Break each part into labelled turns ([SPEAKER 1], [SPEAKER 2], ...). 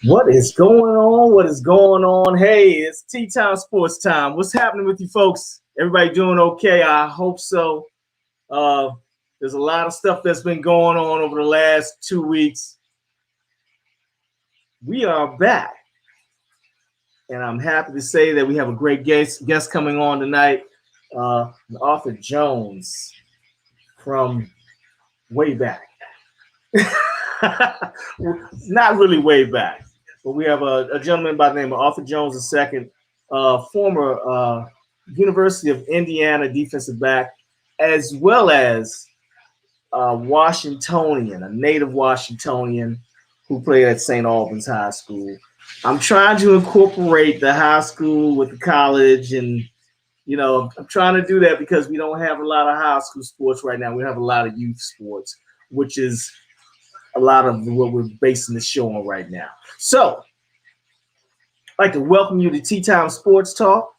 [SPEAKER 1] What is going on? What is going on? Hey, it's Tea Time Sports Time. What's happening with you folks? Everybody doing okay? I hope so. Uh, there's a lot of stuff that's been going on over the last 2 weeks. We are back, and I'm happy to say that we have a great guest coming on tonight, Arthur Jones from way back. Not really way back, but we have a gentleman by the name of Arthur Jones II, former University of Indiana defensive back, as well as a Washingtonian, a native Washingtonian who played at St. Albans High School. I'm trying to incorporate the high school with the college, and I'm trying to do that because we don't have a lot of high school sports right now. We have a lot of youth sports, which is a lot of what we're basing the show on right now. So, I'd like to welcome you to Tea Time Sports Talk.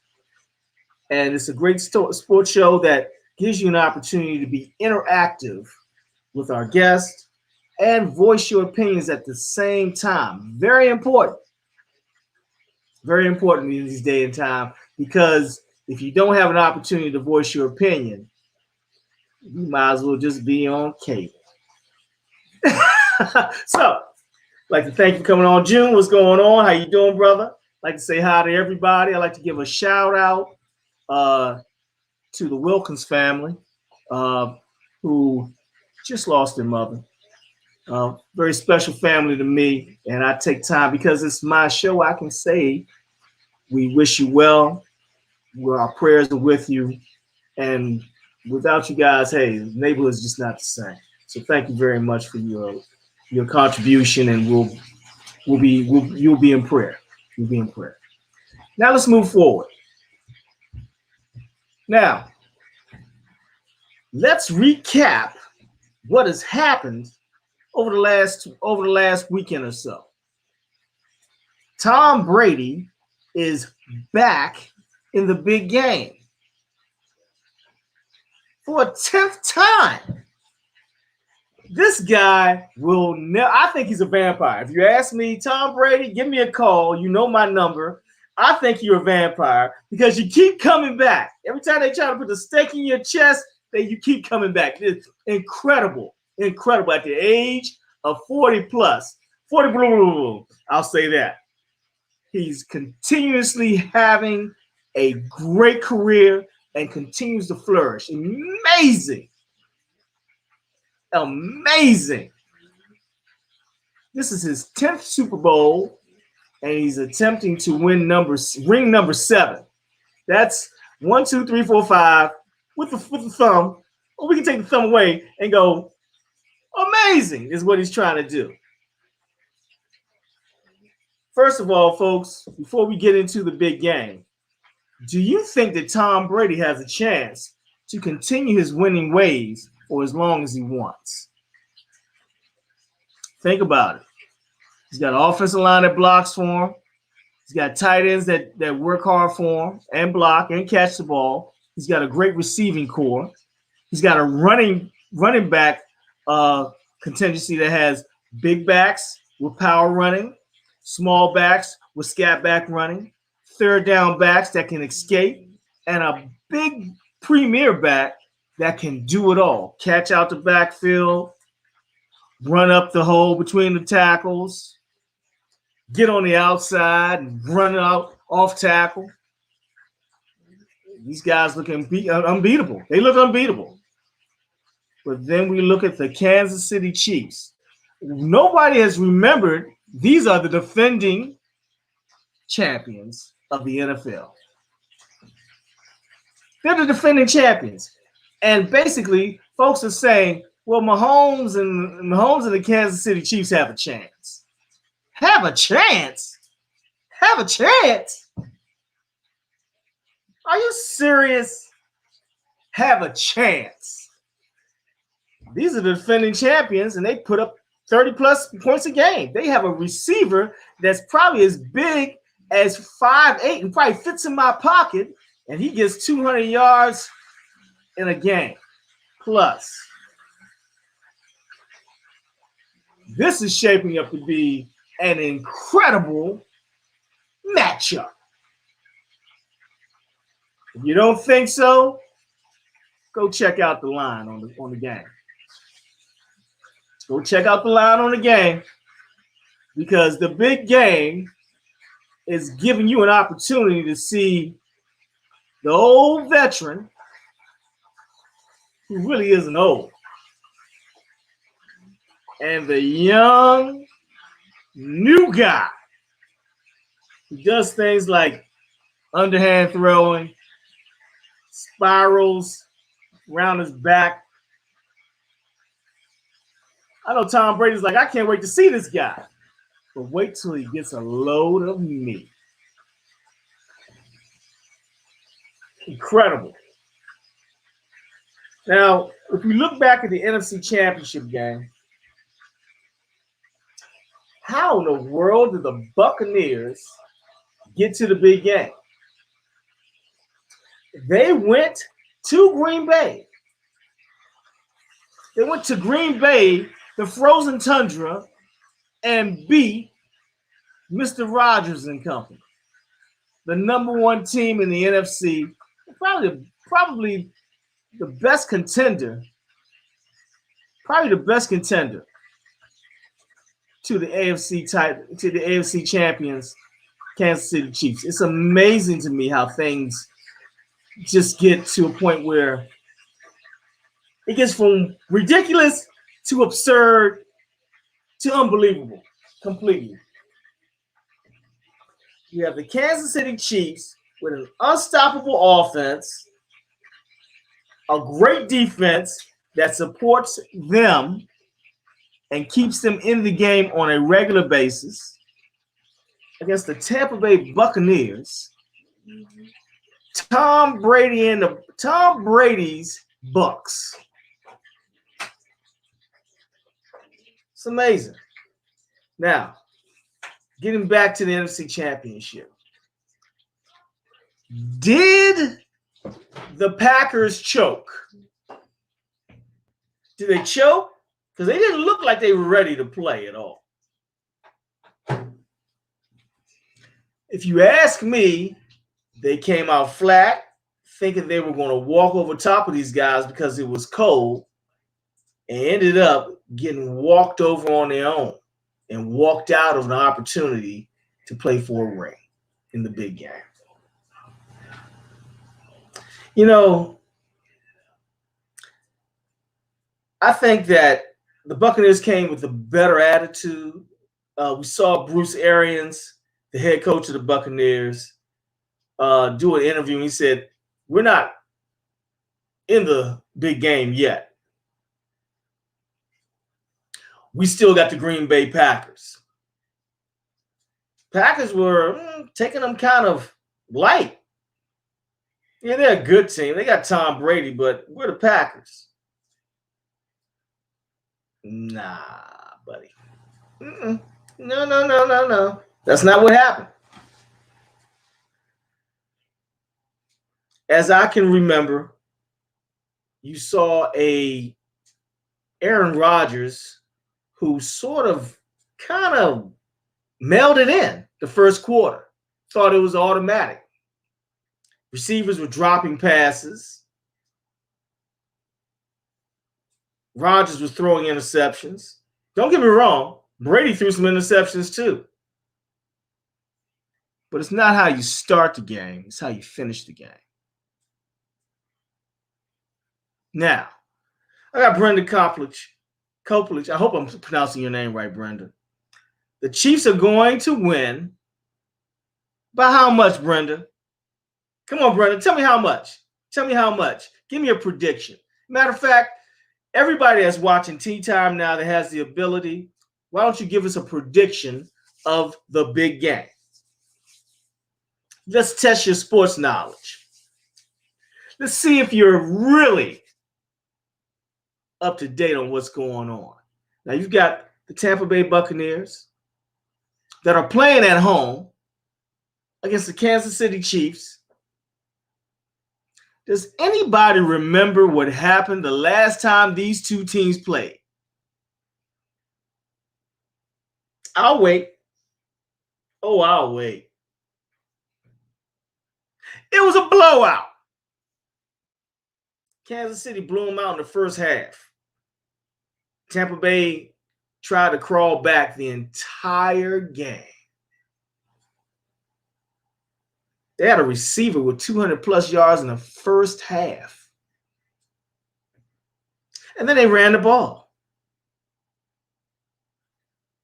[SPEAKER 1] And it's a great sports show that gives you an opportunity to be interactive with our guests and voice your opinions at the same time. Very important. Very important in these day and time, because if you don't have an opportunity to voice your opinion, you might as well just be on cable. So, I'd like to thank you for coming on. June, what's going on? How you doing, brother? I'd like to say hi to everybody. I'd like to give a shout out to the Wilkins family, who just lost their mother. Very special family to me, and I take time because it's my show. I can say we wish you well. Our prayers are with you, and without you guys, hey, the neighborhood's just not the same. So thank you very much for your contribution, and you'll be in prayer. You'll be in prayer. Now let's move forward. Now, let's recap what has happened over the last weekend or so. Tom Brady is back in the big game for a 10th time. This guy will never. I think he's a vampire. If you ask me, Tom Brady, give me a call. You know my number. I think you're a vampire because you keep coming back. Every time they try to put the stake in your chest, you keep coming back. It's incredible. Incredible. At the age of 40 plus, 40 blue, I'll say that. He's continuously having a great career and continues to flourish. Amazing. Amazing. This is his 10th Super Bowl, and he's attempting to win ring number 7. That's 1, 2, 3, 4, 5 with the thumb. Or we can take the thumb away and go, amazing is what he's trying to do. First of all, folks, before we get into the big game, do you think that Tom Brady has a chance to continue his winning ways for as long as he wants? Think about it. He's got an offensive line that blocks for him. He's got tight ends that work hard for him and block and catch the ball. He's got a great receiving core. He's got a running back contingency that has big backs with power running, small backs with scat back running, third down backs that can escape, and a big premier back that can do it all. Catch out the backfield, run up the hole between the tackles, get on the outside and run out off tackle. These guys look unbeatable. They look unbeatable. But then we look at the Kansas City Chiefs. Nobody has remembered these are the defending champions of the NFL. They're the defending champions. And basically, folks are saying, well, Mahomes and the Kansas City Chiefs have a chance. Have a chance? Have a chance? Are you serious? Have a chance. These are the defending champions, and they put up 30-plus points a game. They have a receiver that's probably as big as 5'8" and probably fits in my pocket, and he gets 200 yards in a game. Plus, this is shaping up to be an incredible matchup. If you don't think so, go check out the line on the game. Go check out the line on the game, because the big game is giving you an opportunity to see the old veteran, who really isn't old, and the young new guy who does things like underhand throwing, spirals around his back. I know Tom Brady's like, I can't wait to see this guy. But wait till he gets a load of meat. Incredible. Now, if we look back at the NFC Championship game, how in the world did the Buccaneers get to the big game? They went to Green Bay. They went to Green Bay, the frozen tundra, and beat Mr. Rogers and company, the #1 team in the NFC, probably the best contender, to the AFC champions, Kansas City Chiefs. It's amazing to me how things just get to a point where it gets from ridiculous to absurd to unbelievable completely. You have the Kansas City Chiefs with an unstoppable offense, a great defense that supports them and keeps them in the game on a regular basis, against the Tampa Bay Buccaneers. Tom Brady's Bucks. It's amazing. Now, getting back to the NFC Championship. Did the Packers choke? Did they choke? Because they didn't look like they were ready to play at all. If you ask me, they came out flat, thinking they were going to walk over top of these guys because it was cold, and ended up getting walked over on their own and walked out of an opportunity to play for a ring in the big game. You know, I think that the Buccaneers came with a better attitude. We saw Bruce Arians, the head coach of the Buccaneers, do an interview, and he said, we're not in the big game yet. We still got the Green Bay Packers. Packers were taking them kind of light. Yeah, they're a good team. They got Tom Brady, but we're the Packers. Nah, buddy. No. That's not what happened. As I can remember, you saw a Aaron Rodgers who kind of mailed it in the first quarter. Thought it was automatic. Receivers were dropping passes. Rodgers was throwing interceptions. Don't get me wrong, Brady threw some interceptions too. But it's not how you start the game, it's how you finish the game. Now, I got Brenda Koplich. I hope I'm pronouncing your name right, Brenda. The Chiefs are going to win. By how much, Brenda? Come on, Brenda. Tell me how much. Give me a prediction. Matter of fact, everybody that's watching Tea Time now that has the ability, why don't you give us a prediction of the big game? Let's test your sports knowledge. Let's see if you're really up to date on what's going on. Now, you've got the Tampa Bay Buccaneers that are playing at home against the Kansas City Chiefs. Does anybody remember what happened the last time these two teams played? I'll wait. Oh, I'll wait. It was a blowout. Kansas City blew them out in the first half. Tampa Bay tried to crawl back the entire game. They had a receiver with 200 plus yards in the first half. And then they ran the ball.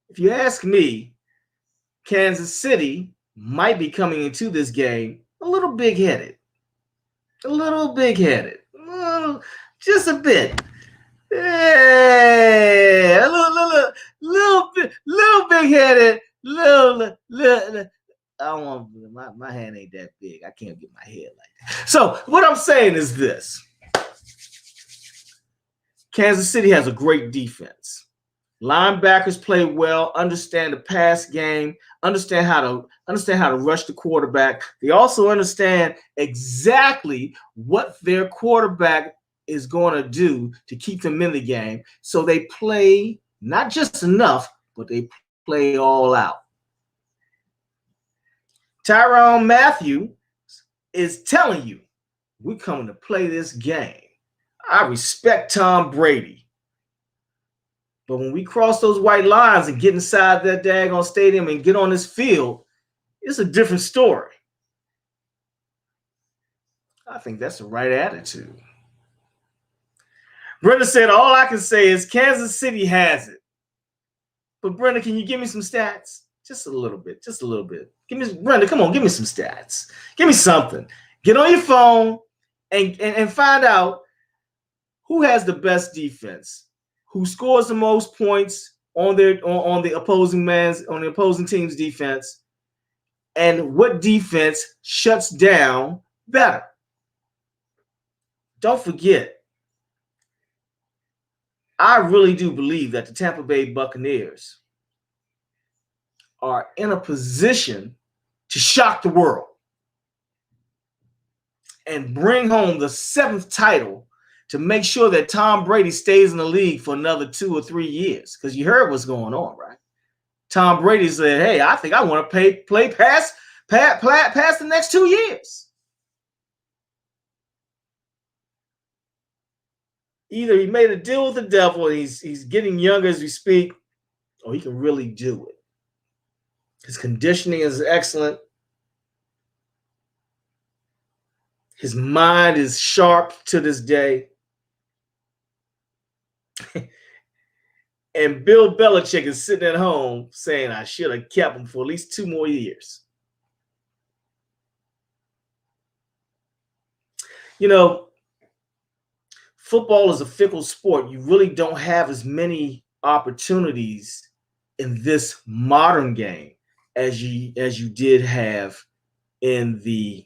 [SPEAKER 1] If you ask me, Kansas City might be coming into this game a little big-headed. A little big-headed. Just a bit. Yeah, little big-headed. Little. I don't want my hand ain't that big. I can't get my head like that. So what I'm saying is this: Kansas City has a great defense. Linebackers play well, understand the pass game, understand how to rush the quarterback. They also understand exactly what their quarterback is going to do to keep them in the game. So they play not just enough, but they play all out. Tyrann Mathieu is telling you, we're coming to play this game. I respect Tom Brady. But when we cross those white lines and get inside that daggone stadium and get on this field, it's a different story. I think that's the right attitude. Brenda said, all I can say is Kansas City has it. But Brenda, can you give me some stats? Just a little bit. Brenda, come on, give me some stats. Give me something. Get on your phone and find out who has the best defense, who scores the most points on the opposing team's defense, and what defense shuts down better. Don't forget, I really do believe that the Tampa Bay Buccaneers are in a position to shock the world and bring home the 7th title to make sure that Tom Brady stays in the league for another 2 or 3 years. Because you heard what's going on, right? Tom Brady said, hey, I think I want to play past the next 2 years. Either he made a deal with the devil and he's getting younger as we speak, or he can really do it. His conditioning is excellent. His mind is sharp to this day. And Bill Belichick is sitting at home saying, I should have kept him for at least 2 more years. You know, football is a fickle sport. You really don't have as many opportunities in this modern game as you did have in the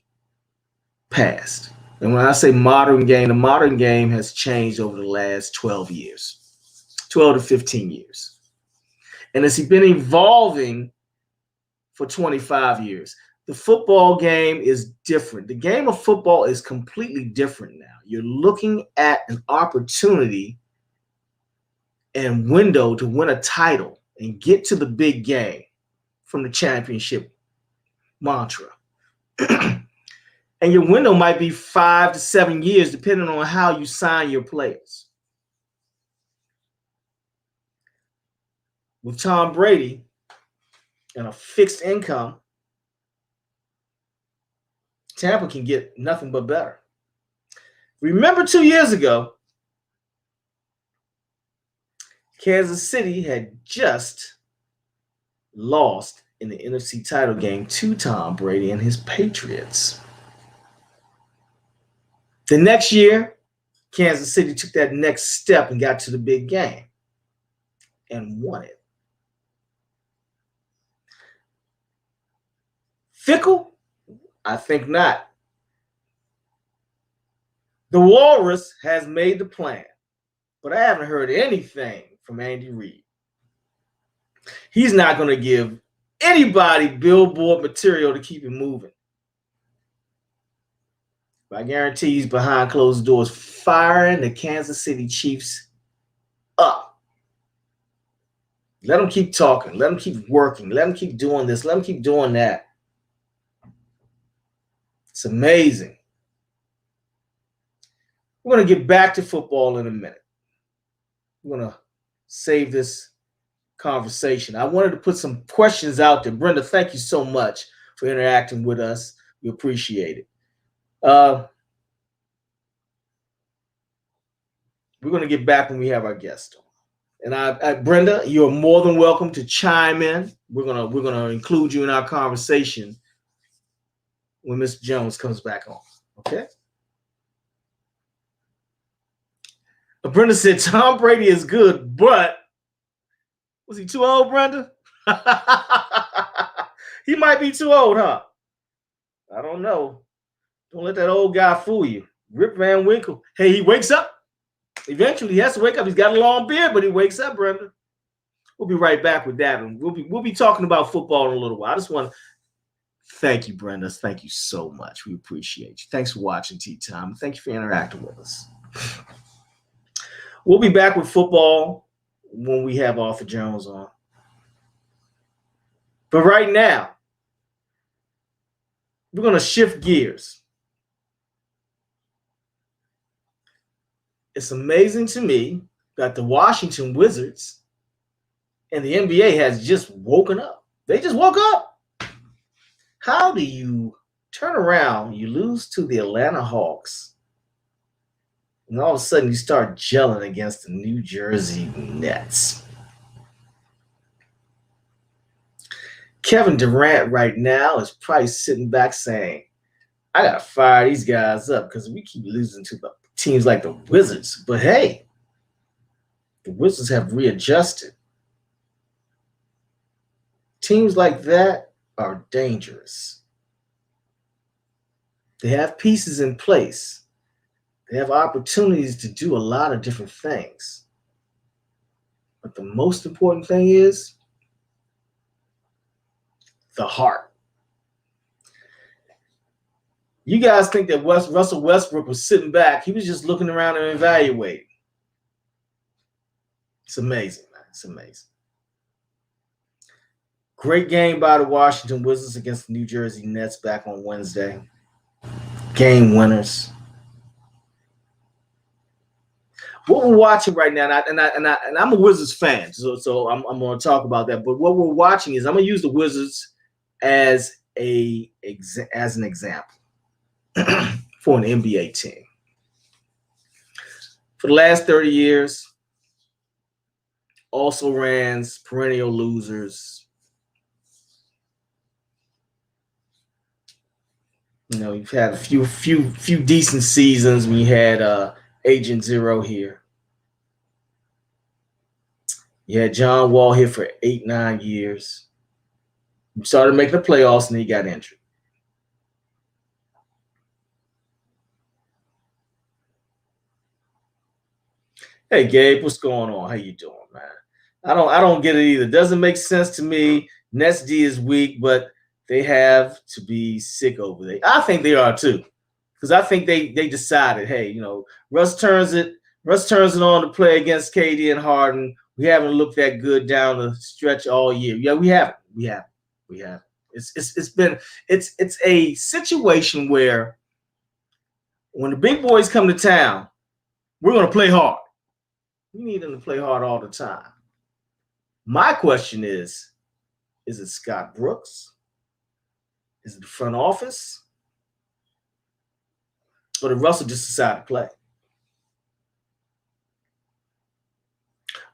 [SPEAKER 1] past. And when I say modern game, the modern game has changed over the last 12 to 15 years. And it's been evolving for 25 years. The football game is different. The game of football is completely different now. You're looking at an opportunity and window to win a title and get to the big game from the championship mantra. And your window might be 5 to 7 years, depending on how you sign your players. With Tom Brady and a fixed income, Tampa can get nothing but better. Remember 2 years ago, Kansas City had just lost in the NFC title game to Tom Brady and his Patriots. The next year, Kansas City took that next step and got to the big game and won it. Fickle? I think not. The Walrus has made the plan, but I haven't heard anything from Andy Reid. He's not going to give anybody billboard material to keep him moving. But I guarantee he's behind closed doors firing the Kansas City Chiefs up. Let them keep talking. Let them keep working. Let them keep doing this. Let them keep doing that. It's amazing. We're going to get back to football in a minute. We're going to save this conversation. I wanted to put some questions out there. Brenda, thank you so much for interacting with us. We appreciate it. We're going to get back when we have our guest on. And Brenda, you're more than welcome to chime in. We're gonna include you in our conversation when Mr. Jones comes back on. Okay. But Brenda said Tom Brady is good, but was he too old, Brenda? He might be too old, huh? I don't know. Don't let that old guy fool you. Rip Van Winkle. Hey, he wakes up. Eventually, he has to wake up. He's got a long beard, but he wakes up, Brenda. We'll be right back with that, and we'll be talking about football in a little while. I just want to thank you, Brenda. Thank you so much. We appreciate you. Thanks for watching Tea Time. Thank you for interacting with us. We'll be back with football when we have Arthur Jones on. But right now, we're going to shift gears. It's amazing to me that the Washington Wizards and the NBA has just woken up. They just woke up. How do you turn around, you lose to the Atlanta Hawks, and all of a sudden you start gelling against the New Jersey Nets? Kevin Durant right now is probably sitting back saying, I got to fire these guys up because we keep losing to the teams like the Wizards. But hey, the Wizards have readjusted. Teams like that are dangerous. They have pieces in place. They have opportunities to do a lot of different things. But the most important thing is the heart. You guys think that Russell Westbrook was sitting back. He was just looking around and evaluating. It's amazing, man. It's amazing. Great game by the Washington Wizards against the New Jersey Nets back on Wednesday. Game winners. What we're watching right now, and I'm a Wizards fan, so I'm going to talk about that. But what we're watching is I'm going to use the Wizards as an example for an NBA team. For the last 30 years, also rans, perennial losers. You know, you've had a few decent seasons. We had Agent Zero here. You had John Wall here for 8-9 years. We started making the playoffs, and he got injured. Hey, Gabe, what's going on? How you doing, man? I don't get it either. Doesn't make sense to me. Nets D is weak, but they have to be sick over there. I think they are too, because I think they decided, hey, you know, Russ turns it on to play against KD and Harden. We haven't looked that good down the stretch all year. Yeah, we haven't. It's a situation where when the big boys come to town, we're going to play hard. We need them to play hard all the time. My question is it Scott Brooks? Is it the front office? Or did Russell just decide to play?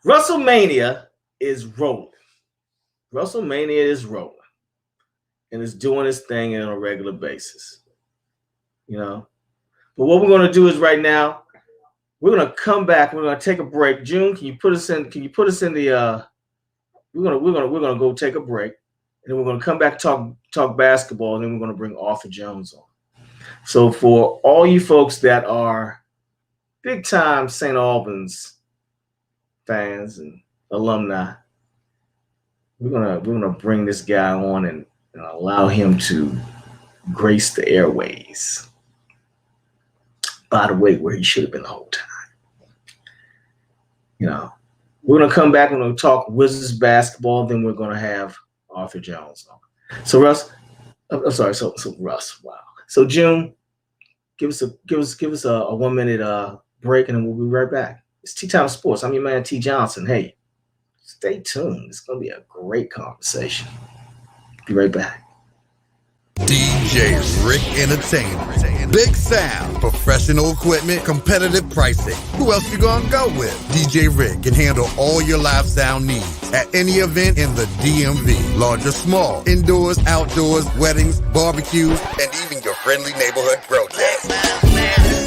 [SPEAKER 1] WrestleMania is rolling. WrestleMania is rolling. And it's doing its thing on a regular basis. You know? But what we're going to do is right now, we're going to come back. We're going to take a break. June, can you put us in the we're going to go take a break. And then we're going to come back and talk basketball, and then we're going to bring Arthur Jones on. So for all you folks that are big time St. Albans fans and alumni, we're gonna bring this guy on and allow him to grace the airways. By the way, where he should have been the whole time. You know, We're gonna come back and we're gonna talk Wizards basketball. Then we're gonna have Arthur Jones on. So Russ, I'm sorry. So Russ, wow. So June, give us a 1 minute break, and then we'll be right back. It's Tea Time Sports. I'm your man T Johnson. Hey, stay tuned. It's gonna be a great conversation. Be right back.
[SPEAKER 2] DJ Rick Entertainment. Big sound, professional equipment, competitive pricing. Who else you gonna go with? DJ Rick can handle all your live sound needs at any event in the DMV. Large or small, indoors, outdoors, weddings, barbecues, and even your friendly neighborhood protest.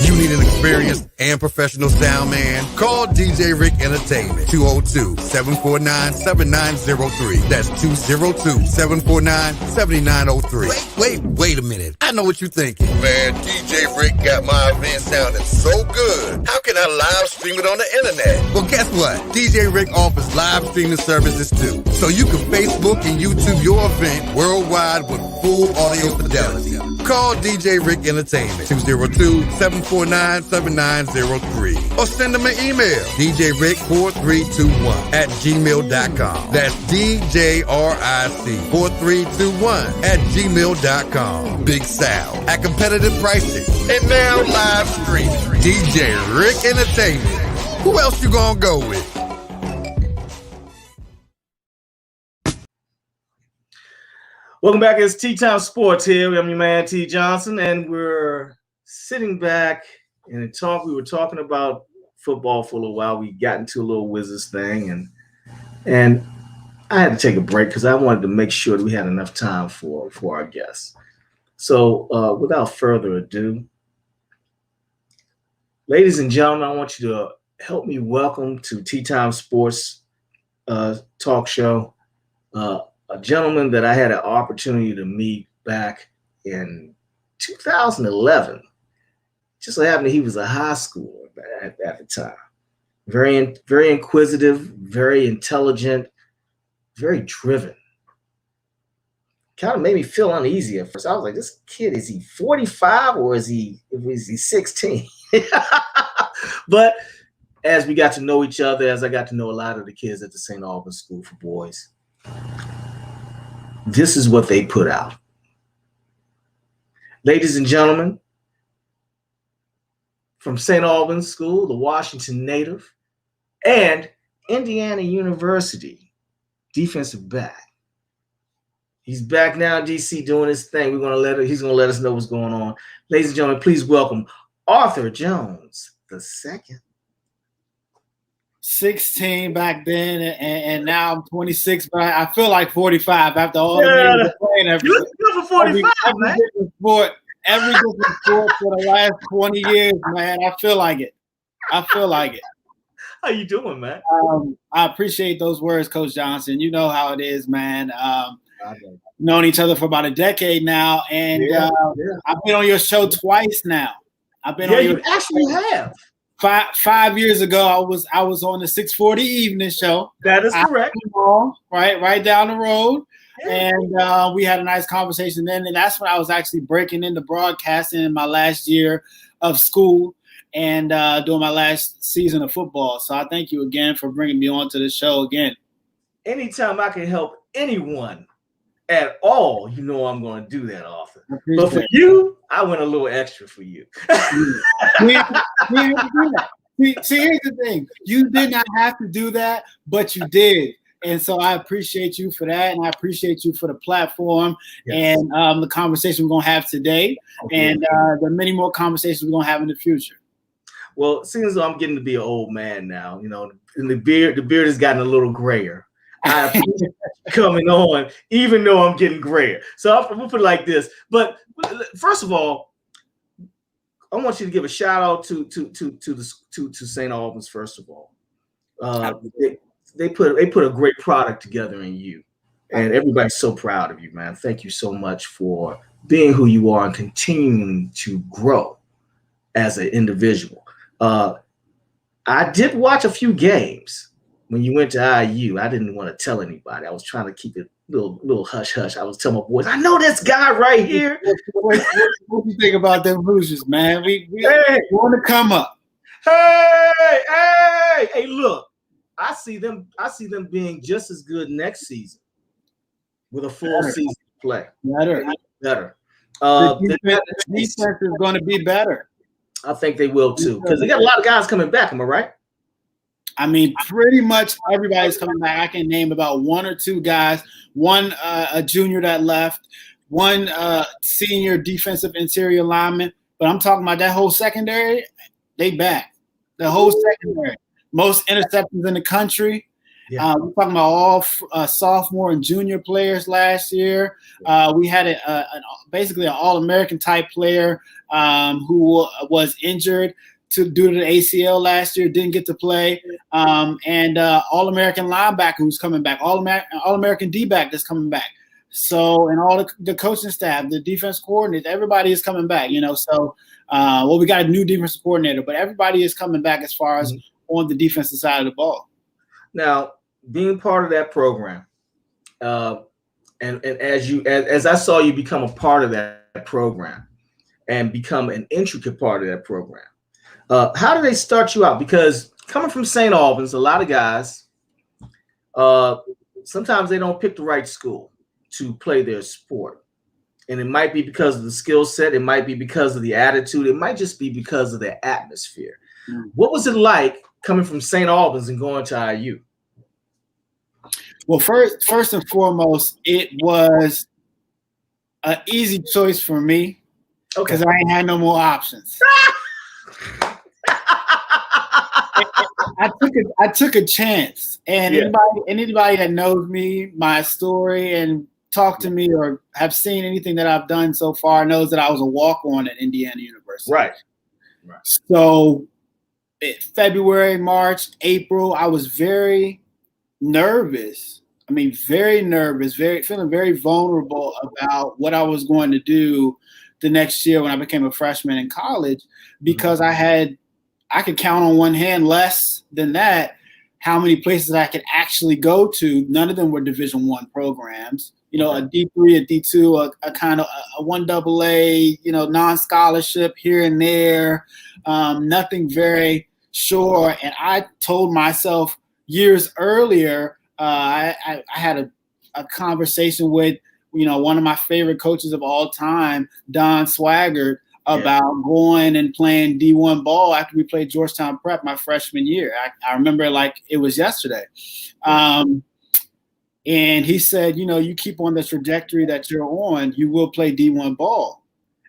[SPEAKER 2] You need an experienced and professional sound man? Call DJ Rick Entertainment. 202-749-7903. That's 202-749-7903. Wait a minute. I know what you're thinking. Man, DJ Rick got my event sounding so good. How can I live stream it on the internet? Well, guess what? DJ Rick offers live streaming services too. So you can Facebook and YouTube your event worldwide with full audio fidelity. Call DJ Rick Entertainment. 202-749-7903. Or send them an email. DJRick4321@gmail.com. That's DJRIC4321@gmail.com. Big sound at competitive pricing. And now live streaming. DJ Rick Entertainment. Who else you gonna go with?
[SPEAKER 1] Welcome back. It's Tea Time Sports here. I'm your man T Johnson, and we're sitting back and we were talking about football for a little while. We got into a little Wizards thing, and I had to take a break because I wanted to make sure that we had enough time for our guests. So without further ado, ladies and gentlemen, I want you to help me welcome to Tea Time Sports talk show a gentleman that I had an opportunity to meet back in 2011. Just so happened that he was a high schooler at the time. Very inquisitive, very intelligent, very driven. Kind of made me feel uneasy at first. I was like, this kid, is he 45 or is he 16? But as we got to know each other, as I got to know a lot of the kids at the St. Albans School for Boys, this is what they put out. Ladies and gentlemen, from St. Albans School, the Washington native, and Indiana University defensive back. He's back now in DC doing his thing. He's gonna let us know what's going on. Ladies and gentlemen, please welcome Arthur Jones II.
[SPEAKER 3] 16 back then, and now I'm 26, but I feel like 45 after all the years of playing every.
[SPEAKER 1] You look good for 45, man.
[SPEAKER 3] Every different sport for the last 20 years, man. I feel like it.
[SPEAKER 1] How you doing, man?
[SPEAKER 3] I appreciate those words, Coach Johnson. You know how it is, man. Known each other for about a decade now, and I've been on your show twice now.
[SPEAKER 1] You actually have.
[SPEAKER 3] 5 years ago, I was on the 640 evening show.
[SPEAKER 1] That is correct.
[SPEAKER 3] Right down the road. Yeah. And we had a nice conversation then. And that's when I was actually breaking into broadcasting in my last year of school and doing my last season of football. So I thank you again for bringing me on to the show again.
[SPEAKER 1] Anytime I can help anyone at all, you know I'm going to do that, Arthur. But for you, I went a little extra for you.
[SPEAKER 3] See, here's the thing. You did not have to do that, but you did. And so I appreciate you for that, and I appreciate you for the platform and the conversation we're going to have today, and the many more conversations we're going to have in the future.
[SPEAKER 1] Well, seeing as though I'm getting to be an old man now, you know, and the beard has gotten a little grayer. I appreciate you coming on, even though I'm getting grayer. So we'll put it like this. But first of all, I want you to give a shout out to St. Albans. First of all, they put a great product together in you, and everybody's so proud of you, man. Thank you so much for being who you are and continuing to grow as an individual. I did watch a few games when you went to IU. I didn't want to tell anybody. I was trying to keep it little hush hush. I was telling my boys, I know this guy right here.
[SPEAKER 3] What do you think about them Hoosiers, man? We want to come up.
[SPEAKER 1] Hey, look. I see them being just as good next season with a full season to play. Better.
[SPEAKER 3] The defense is going to be better.
[SPEAKER 1] I think they will too, because they got a lot of guys coming back. Am I right?
[SPEAKER 3] I mean, pretty much everybody's coming back. I can name about one or two guys. One a junior that left. One senior defensive interior lineman. But I'm talking about that whole secondary. They back. The whole secondary. Most interceptions in the country. Yeah. We're talking about all sophomore and junior players last year. We had basically an All-American type player who was injured due to the ACL last year, didn't get to play, and All-American linebacker who's coming back, All-American D-back that's coming back. So, and all the coaching staff, the defense coordinators, everybody is coming back. So we got a new defensive coordinator, but everybody is coming back as far as on the defensive side of the ball.
[SPEAKER 1] Now, being part of that program, and as I saw you become a part of that program and become an intricate part of that program, how do they start you out? Because coming from St. Albans, a lot of guys, sometimes they don't pick the right school to play their sport. And it might be because of the skill set. It might be because of the attitude. It might just be because of the atmosphere. What was it like coming from St. Albans and going to IU?
[SPEAKER 3] Well, first and foremost, it was an easy choice for me because I ain't had no more options. I took a chance, and anybody that knows me, my story, and talked to me or have seen anything that I've done so far knows that I was a walk-on at Indiana University.
[SPEAKER 1] Right.
[SPEAKER 3] So February, March, April, I was very nervous. Very nervous, feeling very vulnerable about what I was going to do the next year when I became a freshman in college, because I could count on one hand less than that how many places I could actually go to. None of them were Division I programs. A D3, a D2, a kind of a 1AA, non-scholarship here and there, nothing very sure. And I told myself years earlier, I had a conversation with, one of my favorite coaches of all time, Don Swagg, about going and playing D1 ball after we played Georgetown Prep my freshman year. I remember like it was yesterday. And he said, you keep on the trajectory that you're on, you will play D1 ball.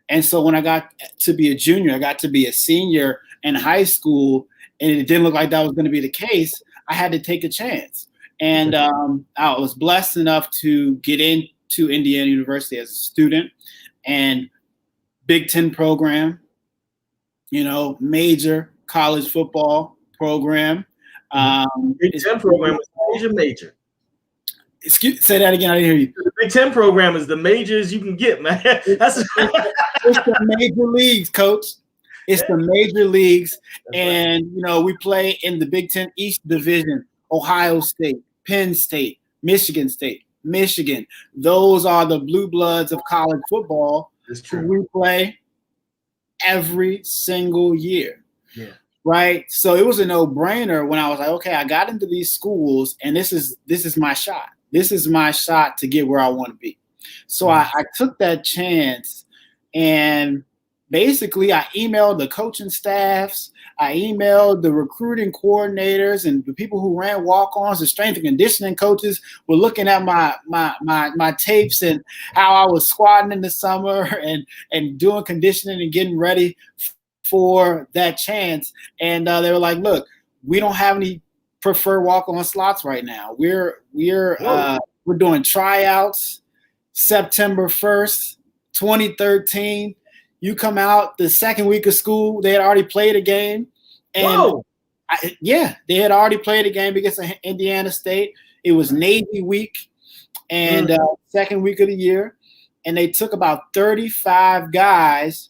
[SPEAKER 3] And so when I got to be a junior, I got to be a senior in high school, and it didn't look like that was going to be the case, I had to take a chance. And I was blessed enough to get into Indiana University as a student, and Big Ten program, major college football program.
[SPEAKER 1] Big Ten program is major.
[SPEAKER 3] Say that again. I didn't hear you.
[SPEAKER 1] The Big Ten program is the majors you can get, man. It's
[SPEAKER 3] the major leagues, Coach. It's the major leagues. And, we play in the Big Ten East Division, Ohio State, Penn State, Michigan State, Michigan. Those are the blue bloods of college football.
[SPEAKER 1] That's true.
[SPEAKER 3] We play every single year.
[SPEAKER 1] Yeah.
[SPEAKER 3] Right. So it was a no-brainer when I was like, okay, I got into these schools, and this is my shot. This is my shot to get where I want to be. So I took that chance, and basically I emailed the coaching staffs, I emailed the recruiting coordinators, and the people who ran walk-ons, the strength and conditioning coaches were looking at my tapes and how I was squatting in the summer and doing conditioning and getting ready for that chance. And they were like, look, we don't have any preferred walk-on slots right now. We're doing tryouts September 1st, 2013. You come out the second week of school, they had already played a game. And they had already played a game against Indiana State. It was Navy week and second week of the year. And they took about 35 guys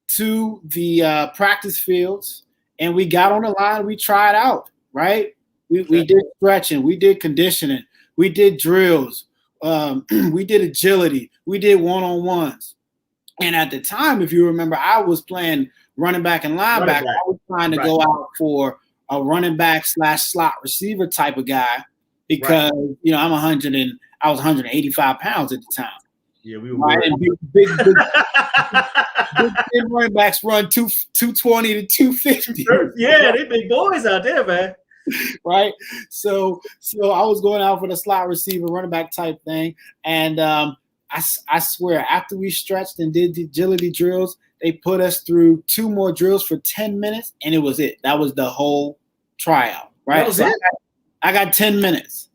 [SPEAKER 3] to the practice fields, and we got on the line. We tried out, right? We did stretching. We did conditioning. We did drills. We did agility. We did one-on-ones. And at the time, if you remember, I was playing running back and linebacker. I was trying to go out for a running back / slot receiver type of guy because I was 185 pounds at the time.
[SPEAKER 1] Yeah, we were
[SPEAKER 3] right. And big running backs run 220 to 250.
[SPEAKER 1] Yeah, they big boys out there, man.
[SPEAKER 3] Right. So I was going out for the slot receiver, running back type thing, and I swear, after we stretched and did the agility drills, they put us through 2 more drills for 10 minutes, and it was it. That was the whole tryout, right?
[SPEAKER 1] That was it?
[SPEAKER 3] I got 10 minutes,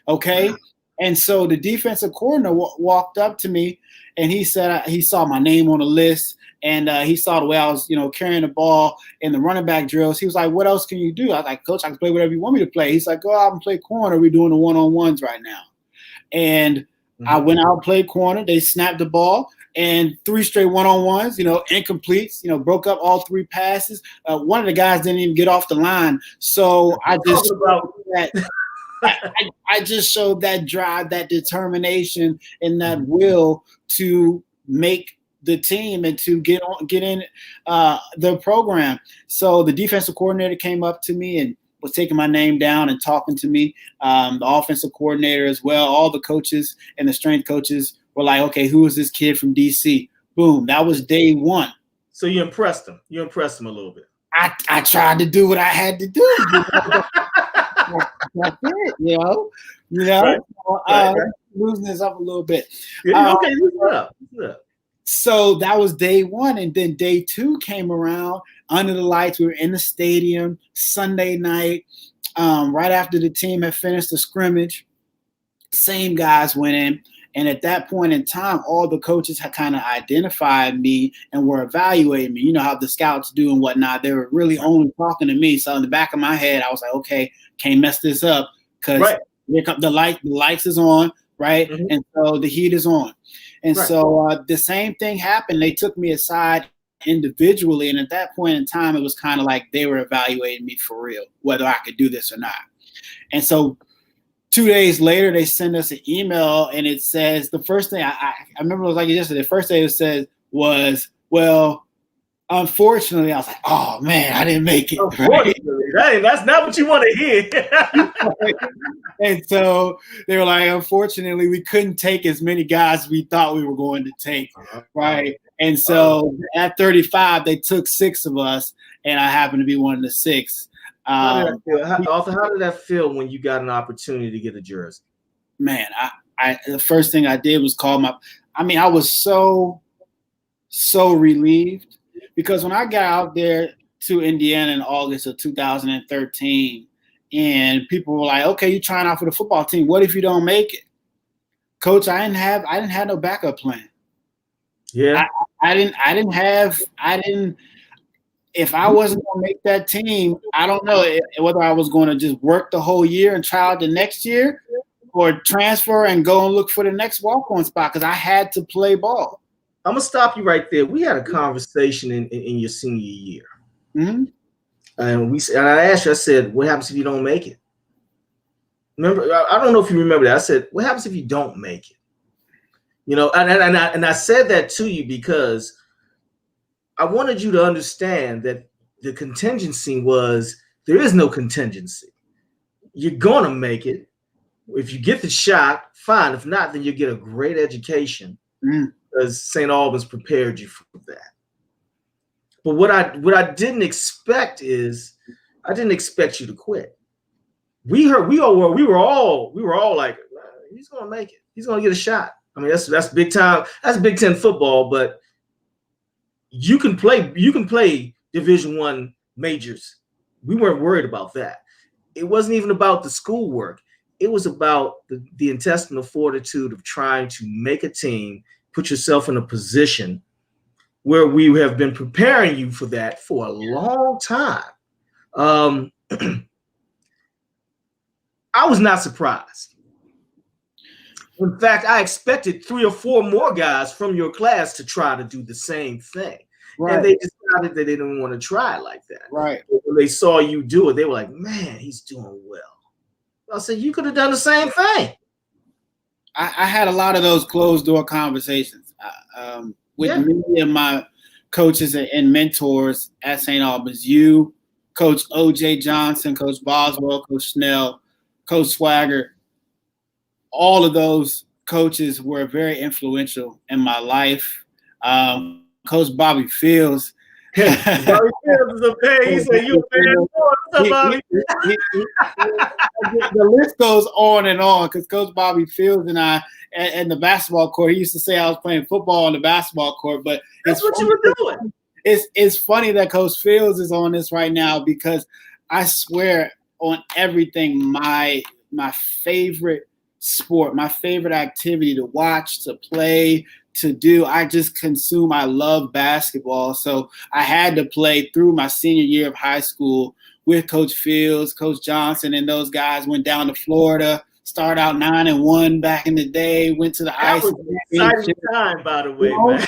[SPEAKER 3] okay? Wow. And so the defensive coordinator walked up to me, and he said he saw my name on the list, and he saw the way I was, carrying the ball in the running back drills. He was like, "What else can you do?" I was like, "Coach, I can play whatever you want me to play." He's like, "Go out and play corner. We're doing the one-on-ones right now." And I went out and played corner. They snapped the ball, and 3 straight one-on-ones, incompletes, broke up all 3 passes. One of the guys didn't even get off the line. So I just I just showed that drive, that determination, and that will to make the team and to get in the program. So the defensive coordinator came up to me and was taking my name down and talking to me. The offensive coordinator as well. All the coaches and the strength coaches were like, "Okay, who is this kid from DC?" Boom. That was day 1.
[SPEAKER 1] So you impressed him. You impressed him a little bit.
[SPEAKER 3] I tried to do what I had to do. That's it, right. Losing this up a little bit.
[SPEAKER 1] Yeah, okay, loosen it up.
[SPEAKER 3] So that was day 1, and then day 2 came around under the lights. We were in the stadium Sunday night, right after the team had finished the scrimmage. Same guys went in, and at that point in time, all the coaches had kind of identified me and were evaluating me. You know how the scouts do and whatnot. They were really only talking to me. So in the back of my head, I was like, okay, can't mess this up because the lights is on, right? Mm-hmm. And so the heat is on. And so the same thing happened. They took me aside individually. And at that point in time, it was kind of like they were evaluating me for real, whether I could do this or not. And so 2 days later, they send us an email, and it says the first thing I remember it was like yesterday. The first thing it said was, "Well, unfortunately," I was like, "Oh man, I didn't make it."
[SPEAKER 1] Right? That's not what you want to hear.
[SPEAKER 3] And so they were like, "Unfortunately, we couldn't take as many guys as we thought we were going to take." Right. And so at 35, they took 6 of us, and I happened to be one of the 6.
[SPEAKER 1] How did that feel when you got an opportunity to get a jersey?
[SPEAKER 3] Man, I the first thing I did was call I was so relieved because when I got out there to Indiana in August of 2013 and people were like, "Okay, you're trying out for the football team. What if you don't make it?" Coach, I didn't have no backup plan.
[SPEAKER 1] Yeah.
[SPEAKER 3] If I wasn't going to make that team, I don't know whether I was going to just work the whole year and try out the next year or transfer and go and look for the next walk-on spot because I had to play ball.
[SPEAKER 1] I'm going to stop you right there. We had a conversation in your senior year.
[SPEAKER 3] Mm-hmm.
[SPEAKER 1] And I asked you, I said, "What happens if you don't make it?" Remember, I don't know if you remember that. I said, "What happens if you don't make it?" And I said that to you because I wanted you to understand that the contingency was there is no contingency. You're going to make it. If you get the shot, fine. If not, then you get a great education because St. Albans prepared you for that. But what I didn't expect is I didn't expect you to quit. We were all like, he's going to make it. He's going to get a shot. I mean, that's big time. That's Big Ten football, but you can play Division I majors. We weren't worried about that. It wasn't even about the schoolwork. It was about the intestinal fortitude of trying to make a team, put yourself in a position where we have been preparing you for that for a long time. I was not surprised. In fact, I expected 3 or 4 more guys from your class to try to do the same thing. Right. And they decided that they didn't want to try it like that.
[SPEAKER 3] Right.
[SPEAKER 1] When they saw you do it, they were like, "Man, he's doing well." I said, "You could have done the same thing."
[SPEAKER 3] I had a lot of those closed door conversations with many of my coaches and mentors at St. Albans. You, Coach O.J. Johnson, Coach Boswell, Coach Snell, Coach Swagger. All of those coaches were very influential in my life. Coach Bobby Fields.
[SPEAKER 1] Bobby Fields is a fan. He said, "You a fan? What's up, Bobby?"
[SPEAKER 3] The list goes on because Coach Bobby Fields and I, and the basketball court. He used to say I was playing football on the basketball court, but
[SPEAKER 1] that's what you were doing.
[SPEAKER 3] It's funny that Coach Fields is on this right now because I swear on everything, my favorite sport, my favorite activity to watch, to play, to do, I just consume. I love basketball. So I had to play through my senior year of high school with Coach Fields, Coach Johnson, and those guys. Went down to Florida, started out 9-1 back in the day, went to the ice.
[SPEAKER 1] Exciting time, by the way, man.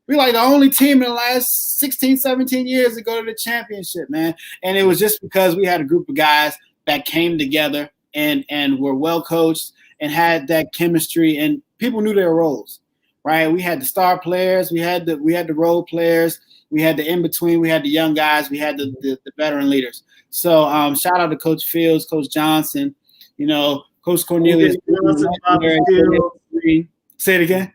[SPEAKER 3] We're like the only team in the last 16, 17 years to go to the championship, man. And it was just because we had a group of guys that came together and were well coached and had that chemistry, and people knew their roles, right? We had the star players, we had the role players, we had the in-between, we had the young guys, we had the veteran leaders. So shout out to Coach Fields, Coach Johnson, Coach Cornelius. Say it again.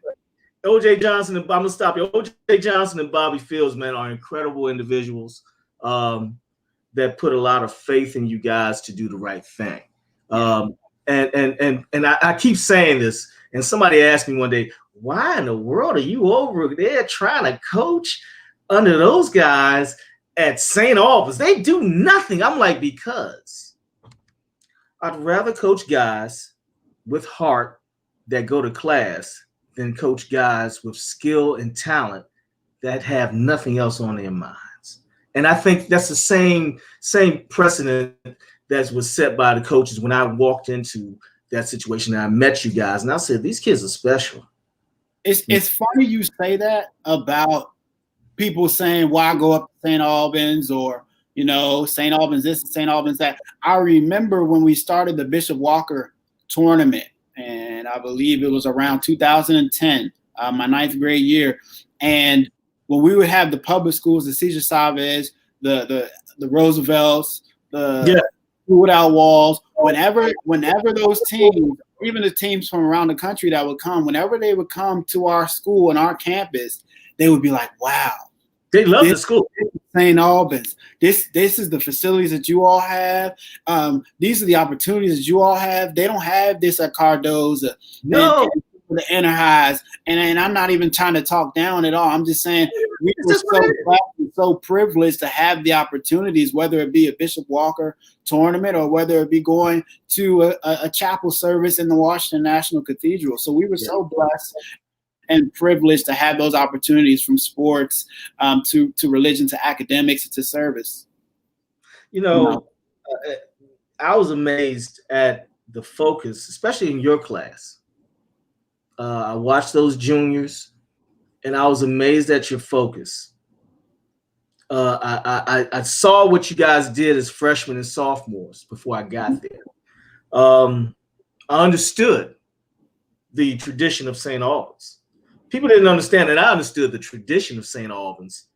[SPEAKER 1] O.J. Johnson, I'm going to stop you. O.J. Johnson and Bobby Fields, man, are incredible individuals that put a lot of faith in you guys to do the right thing. And I keep saying this, and somebody asked me one day, why in the world are you over there trying to coach under those guys at St. Albans? They do nothing. I'm like, because I'd rather coach guys with heart that go to class than coach guys with skill and talent that have nothing else on their minds. And I think that's the same precedent that was set by the coaches when I walked into that situation and I met you guys. And I said, these kids are special.
[SPEAKER 3] It's funny you say that about people saying, why go up to St. Albans, or, St. Albans this and St. Albans that. I remember when we started the Bishop Walker tournament, and I believe it was around 2010, my 9th grade year. And when we would have the public schools, the Cesar Chavez, the Roosevelts, the Woodall Walls, whenever those teams, even the teams from around the country that would come, whenever they would come to our school and our campus, they would be like, wow.
[SPEAKER 1] They love the school.
[SPEAKER 3] St. Albans. This is the facilities that you all have. These are the opportunities that you all have. They don't have this at Cardozo.
[SPEAKER 1] No.
[SPEAKER 3] The inner highs. And I'm not even trying to talk down at all. I'm just saying we were so privileged to have the opportunities, whether it be a Bishop Walker tournament or whether it be going to a chapel service in the Washington National Cathedral. So we were so blessed and privileged to have those opportunities, from sports to religion, to academics, to service.
[SPEAKER 1] I was amazed at the focus, especially in your class. I watched those juniors, and I was amazed at your focus. I saw what you guys did as freshmen and sophomores before I got there. I understood the tradition of St. Albans. People didn't understand that I understood the tradition of St. Albans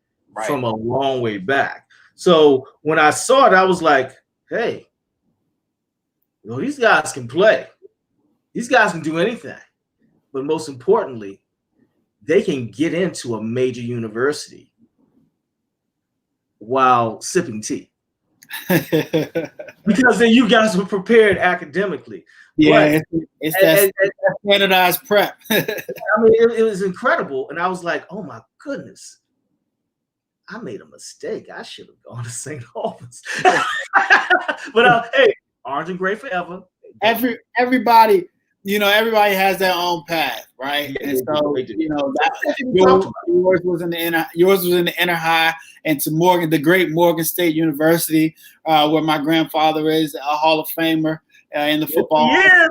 [SPEAKER 1] from a long way back. So when I saw it, I was like, hey, these guys can play. These guys can do anything. But most importantly, they can get into a major university while sipping tea. Because then you guys were prepared academically.
[SPEAKER 3] Yeah, it's that standardized prep.
[SPEAKER 1] I mean, it was incredible. And I was like, oh my goodness, I made a mistake. I should have gone to St. Albans. But hey, orange and gray forever.
[SPEAKER 3] Everybody has their own path, right?
[SPEAKER 1] Yeah,
[SPEAKER 3] and so yours was in the inner high, and to Morgan, the great Morgan State University, where my grandfather is a Hall of Famer in the football.
[SPEAKER 1] Yes.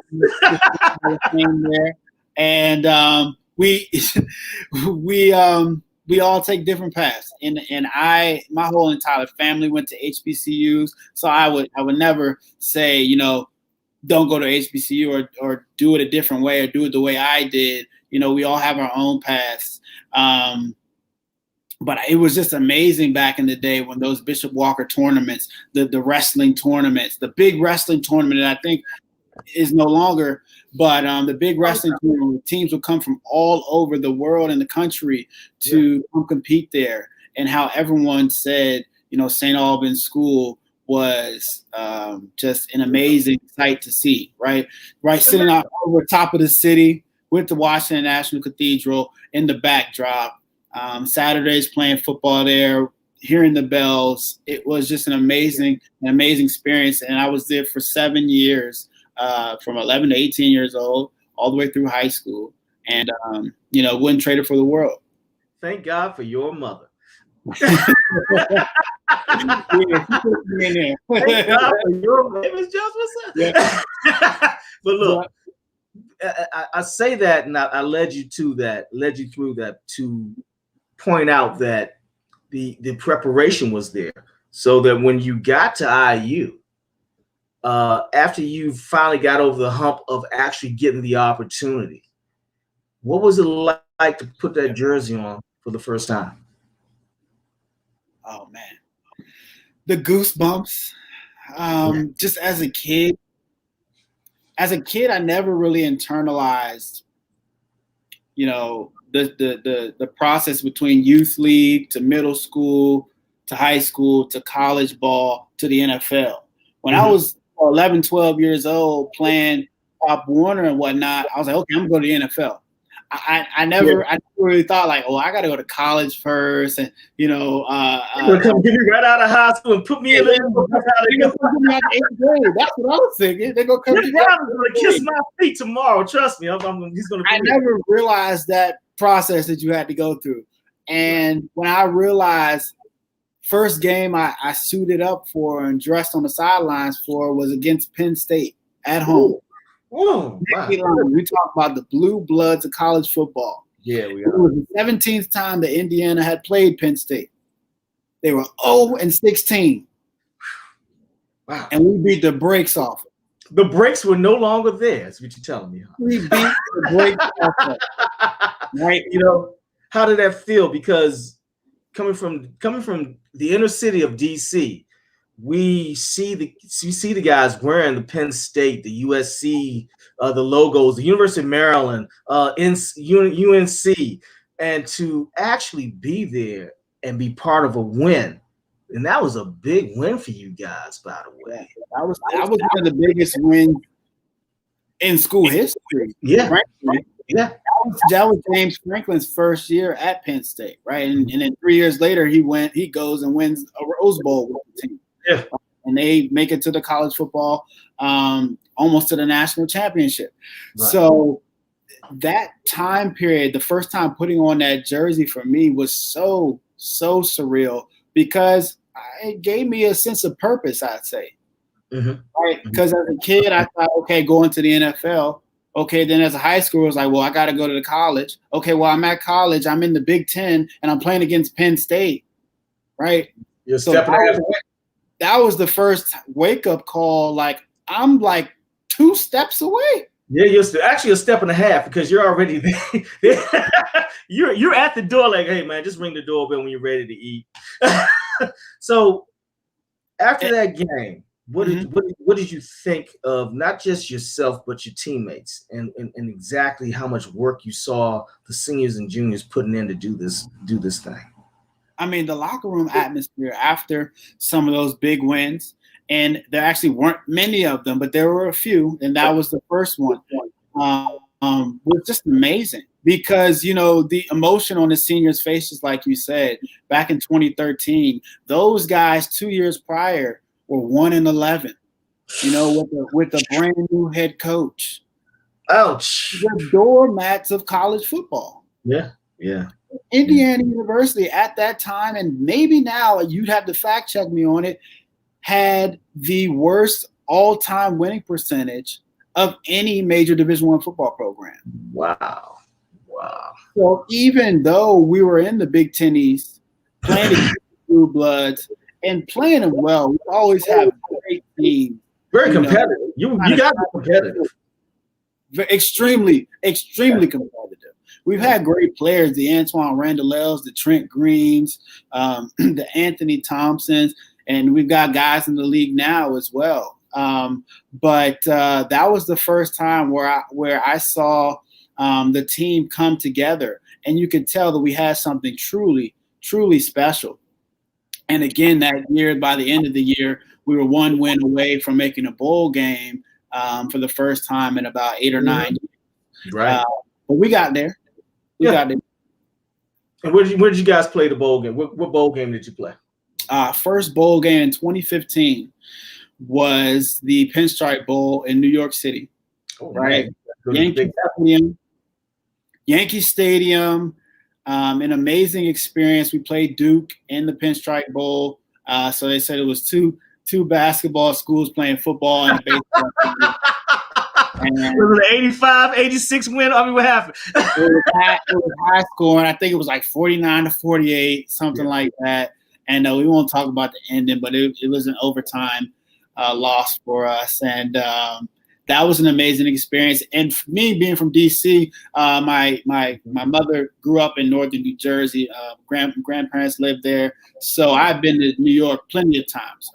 [SPEAKER 3] There. And we all take different paths, and my whole entire family went to HBCUs, so I would never say don't go to HBCU or do it a different way or do it the way I did. We all have our own paths. but it was just amazing back in the day when those Bishop Walker tournaments, the wrestling tournaments, the big wrestling tournament, and I think is no longer, but the big wrestling tournament, teams would come from all over the world and the country to come compete there, and how everyone said, St. Albans School was just an amazing sight to see, right? Sitting out over top of the city with the Washington National Cathedral in the backdrop. Saturdays playing football there, hearing the bells. It was just an amazing experience. And I was there for 7 years, from 11 to 18 years old, all the way through high school. And, wouldn't trade it for the world.
[SPEAKER 1] Thank God for your mother.
[SPEAKER 3] Thank God for your
[SPEAKER 1] But look, I say that, and I led you through that to point out that the preparation was there, so that when you got to IU, after you finally got over the hump of actually getting the opportunity, what was it like to put that jersey on for the first time?
[SPEAKER 3] Oh man, the goosebumps. Just as a kid, I never really internalized, the process between youth league to middle school to high school to college ball to the NFL. When I was 11, 12 years old playing Pop Warner and whatnot, I was like, okay, I'm going to go to the NFL. I never really thought like, I got to go to college first, and
[SPEAKER 1] they'll come get me right out of high school and put me in the
[SPEAKER 3] That's what I was thinking. They're gonna come.
[SPEAKER 1] Your brother's gonna kiss my feet tomorrow. Trust me, he's gonna.
[SPEAKER 3] I never realized that process that you had to go through, and when I realized, first game I suited up for and dressed on the sidelines for was against Penn State at home.
[SPEAKER 1] Oh, wow.
[SPEAKER 3] We talk about the blue bloods of college football.
[SPEAKER 1] Yeah, we are.
[SPEAKER 3] It was the 17th time that Indiana had played Penn State. They were 0-16.
[SPEAKER 1] Wow.
[SPEAKER 3] And we beat the brakes off.
[SPEAKER 1] The brakes were no longer there. That's what you're telling me. Huh?
[SPEAKER 3] We beat the brakes off. Right?
[SPEAKER 1] How did that feel? Because coming from the inner city of DC, we see the guys wearing the Penn State, the USC, the logos, the University of Maryland, UNC, and to actually be there and be part of a win. And that was a big win for you guys, by the way.
[SPEAKER 3] That was one of the biggest wins in school history.
[SPEAKER 1] Yeah.
[SPEAKER 3] Right?
[SPEAKER 1] Yeah.
[SPEAKER 3] That was James Franklin's first year at Penn State, right? And then 3 years later, he goes and wins a Rose Bowl with the team.
[SPEAKER 1] Yeah.
[SPEAKER 3] And they make it to the college football, almost to the national championship. Right. So that time period, the first time putting on that jersey for me was so surreal, because it gave me a sense of purpose, I'd say. Right? Because as a kid, I thought, okay, going to the NFL. Okay, then as a high schooler, I was like, well, I got to go to the college. Okay, well, I'm at college. I'm in the Big Ten, and I'm playing against Penn State. Right?
[SPEAKER 1] You're stepping away.
[SPEAKER 3] That was the first wake-up call. Like, I'm like 2 steps away.
[SPEAKER 1] Yeah, you're actually a step and a half, because you're already there. you're at the door like, hey, man, just ring the doorbell when you're ready to eat. So after that game, what did you think of not just yourself but your teammates, and exactly how much work you saw the seniors and juniors putting in to do this thing?
[SPEAKER 3] I mean, the locker room atmosphere after some of those big wins, and there actually weren't many of them, but there were a few, and that was the first one, was just amazing, because, the emotion on the seniors' faces, like you said, back in 2013, those guys 2 years prior were 1-11, with a brand new head coach.
[SPEAKER 1] Ouch.
[SPEAKER 3] The doormats of college football.
[SPEAKER 1] Yeah, yeah.
[SPEAKER 3] Indiana University at that time, and maybe now, you'd have to fact check me on it, had the worst all-time winning percentage of any major Division I football program.
[SPEAKER 1] Wow.
[SPEAKER 3] So even though we were in the Big Ten East, playing the Blue Bloods and playing them well, we always have great teams.
[SPEAKER 1] Very competitive. You got to be competitive.
[SPEAKER 3] Extremely competitive. We've had great players, the Antoine Randallels, the Trent Greens, the Anthony Thompsons, and we've got guys in the league now as well. But that was the first time where I saw the team come together, and you could tell that we had something truly, truly special. And again, that year, by the end of the year, we were one win away from making a bowl game for the first time in about 8 or 9 years.
[SPEAKER 1] Right.
[SPEAKER 3] But we got there. We got there.
[SPEAKER 1] And where did you guys play the bowl game? What bowl game did you play?
[SPEAKER 3] First bowl game in 2015 was the Pinstripe Bowl in New York City.
[SPEAKER 1] Oh,
[SPEAKER 3] right. Yankee Stadium. An amazing experience. We played Duke in the Pinstripe Bowl. So they said it was two basketball schools playing football and baseball. And
[SPEAKER 1] was it an 85, 86 win? I mean, what happened?
[SPEAKER 3] it was high scoring. I think it was like 49-48, something like that. And we won't talk about the ending, but it was an overtime loss for us. And that was an amazing experience. And for me, being from DC, my mother grew up in northern New Jersey. Grandparents lived there. So I've been to New York plenty of times,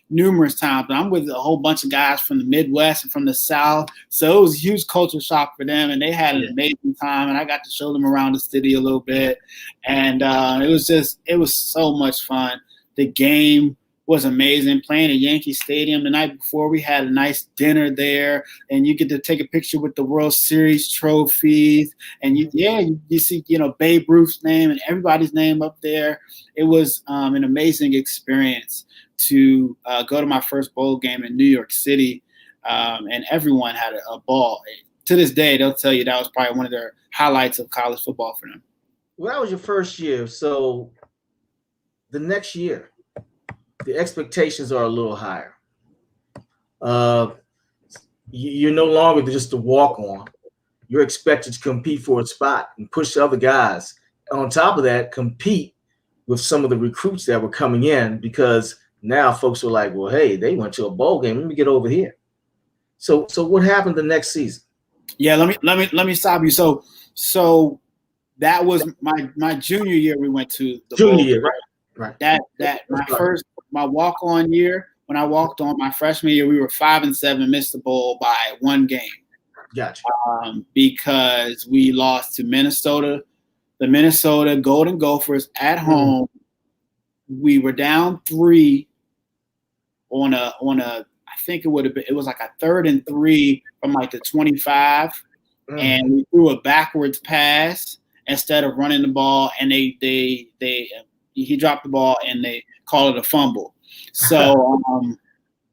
[SPEAKER 3] numerous times. But I'm with a whole bunch of guys from the Midwest and from the South. So it was a huge culture shock for them. And they had an amazing time. And I got to show them around the city a little bit. And it was so much fun. The game was amazing. Playing at Yankee Stadium the night before, we had a nice dinner there, and you get to take a picture with the World Series trophies, and you see Babe Ruth's name and everybody's name up there. It was an amazing experience to go to my first bowl game in New York City, and everyone had a ball. To this day, they'll tell you that was probably one of their highlights of college football for them. Well,
[SPEAKER 1] that was your first year, so the next year, the expectations are a little higher. You're no longer just a walk-on. You're expected to compete for a spot and push other guys. On top of that, compete with some of the recruits that were coming in, because now folks are like, well, hey, they went to a bowl game. Let me get over here. So what happened the next season?
[SPEAKER 3] Yeah, let me stop you. So that was my junior year. We went to the
[SPEAKER 1] junior year, right?
[SPEAKER 3] That my walk-on year, when I walked on my freshman year, we were 5-7, missed the bowl by one game.
[SPEAKER 1] Gotcha.
[SPEAKER 3] Because we lost to Minnesota, the Minnesota Golden Gophers at home. We were down 3 on a I think it was like a 3rd and 3 from like the 25, and we threw a backwards pass instead of running the ball, and he dropped the ball and they called it a fumble. So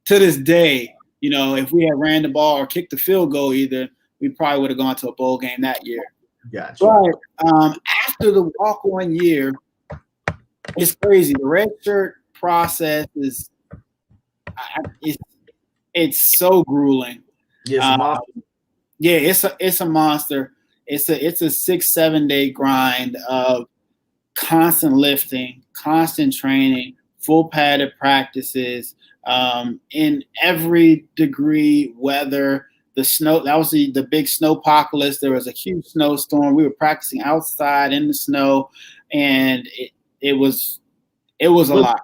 [SPEAKER 3] to this day, if we had ran the ball or kicked the field goal either, we probably would have gone to a bowl game that year.
[SPEAKER 1] Gotcha.
[SPEAKER 3] But after the walk-on year, it's crazy. The red shirt process is it's so grueling.
[SPEAKER 1] Yes,
[SPEAKER 3] it's a monster. It's a 6-7 day grind of constant lifting, constant training, full padded practices, in every degree weather. The snow, that was the big snowpocalypse. There was a huge snowstorm. We were practicing outside in the snow, and it was a lot.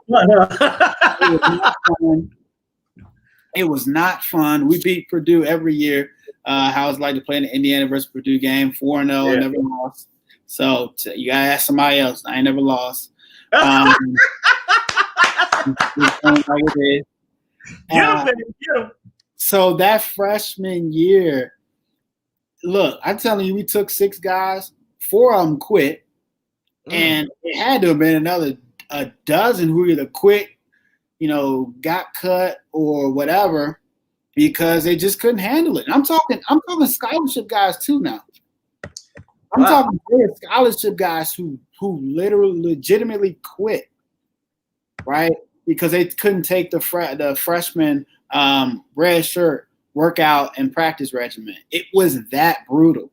[SPEAKER 3] It was not fun. We beat Purdue every year. How it's like to play in the Indiana versus Purdue game, 4-0, never lost. So you gotta ask somebody else. I ain't never lost. So that freshman year, look, I'm telling you, we took 6 guys, 4 of them quit, and it had to have been a dozen who either quit, got cut or whatever, because they just couldn't handle it. And I'm talking scholarship guys too now. I'm talking scholarship guys who literally legitimately quit, right? Because they couldn't take the freshman red shirt workout and practice regimen. It was that brutal.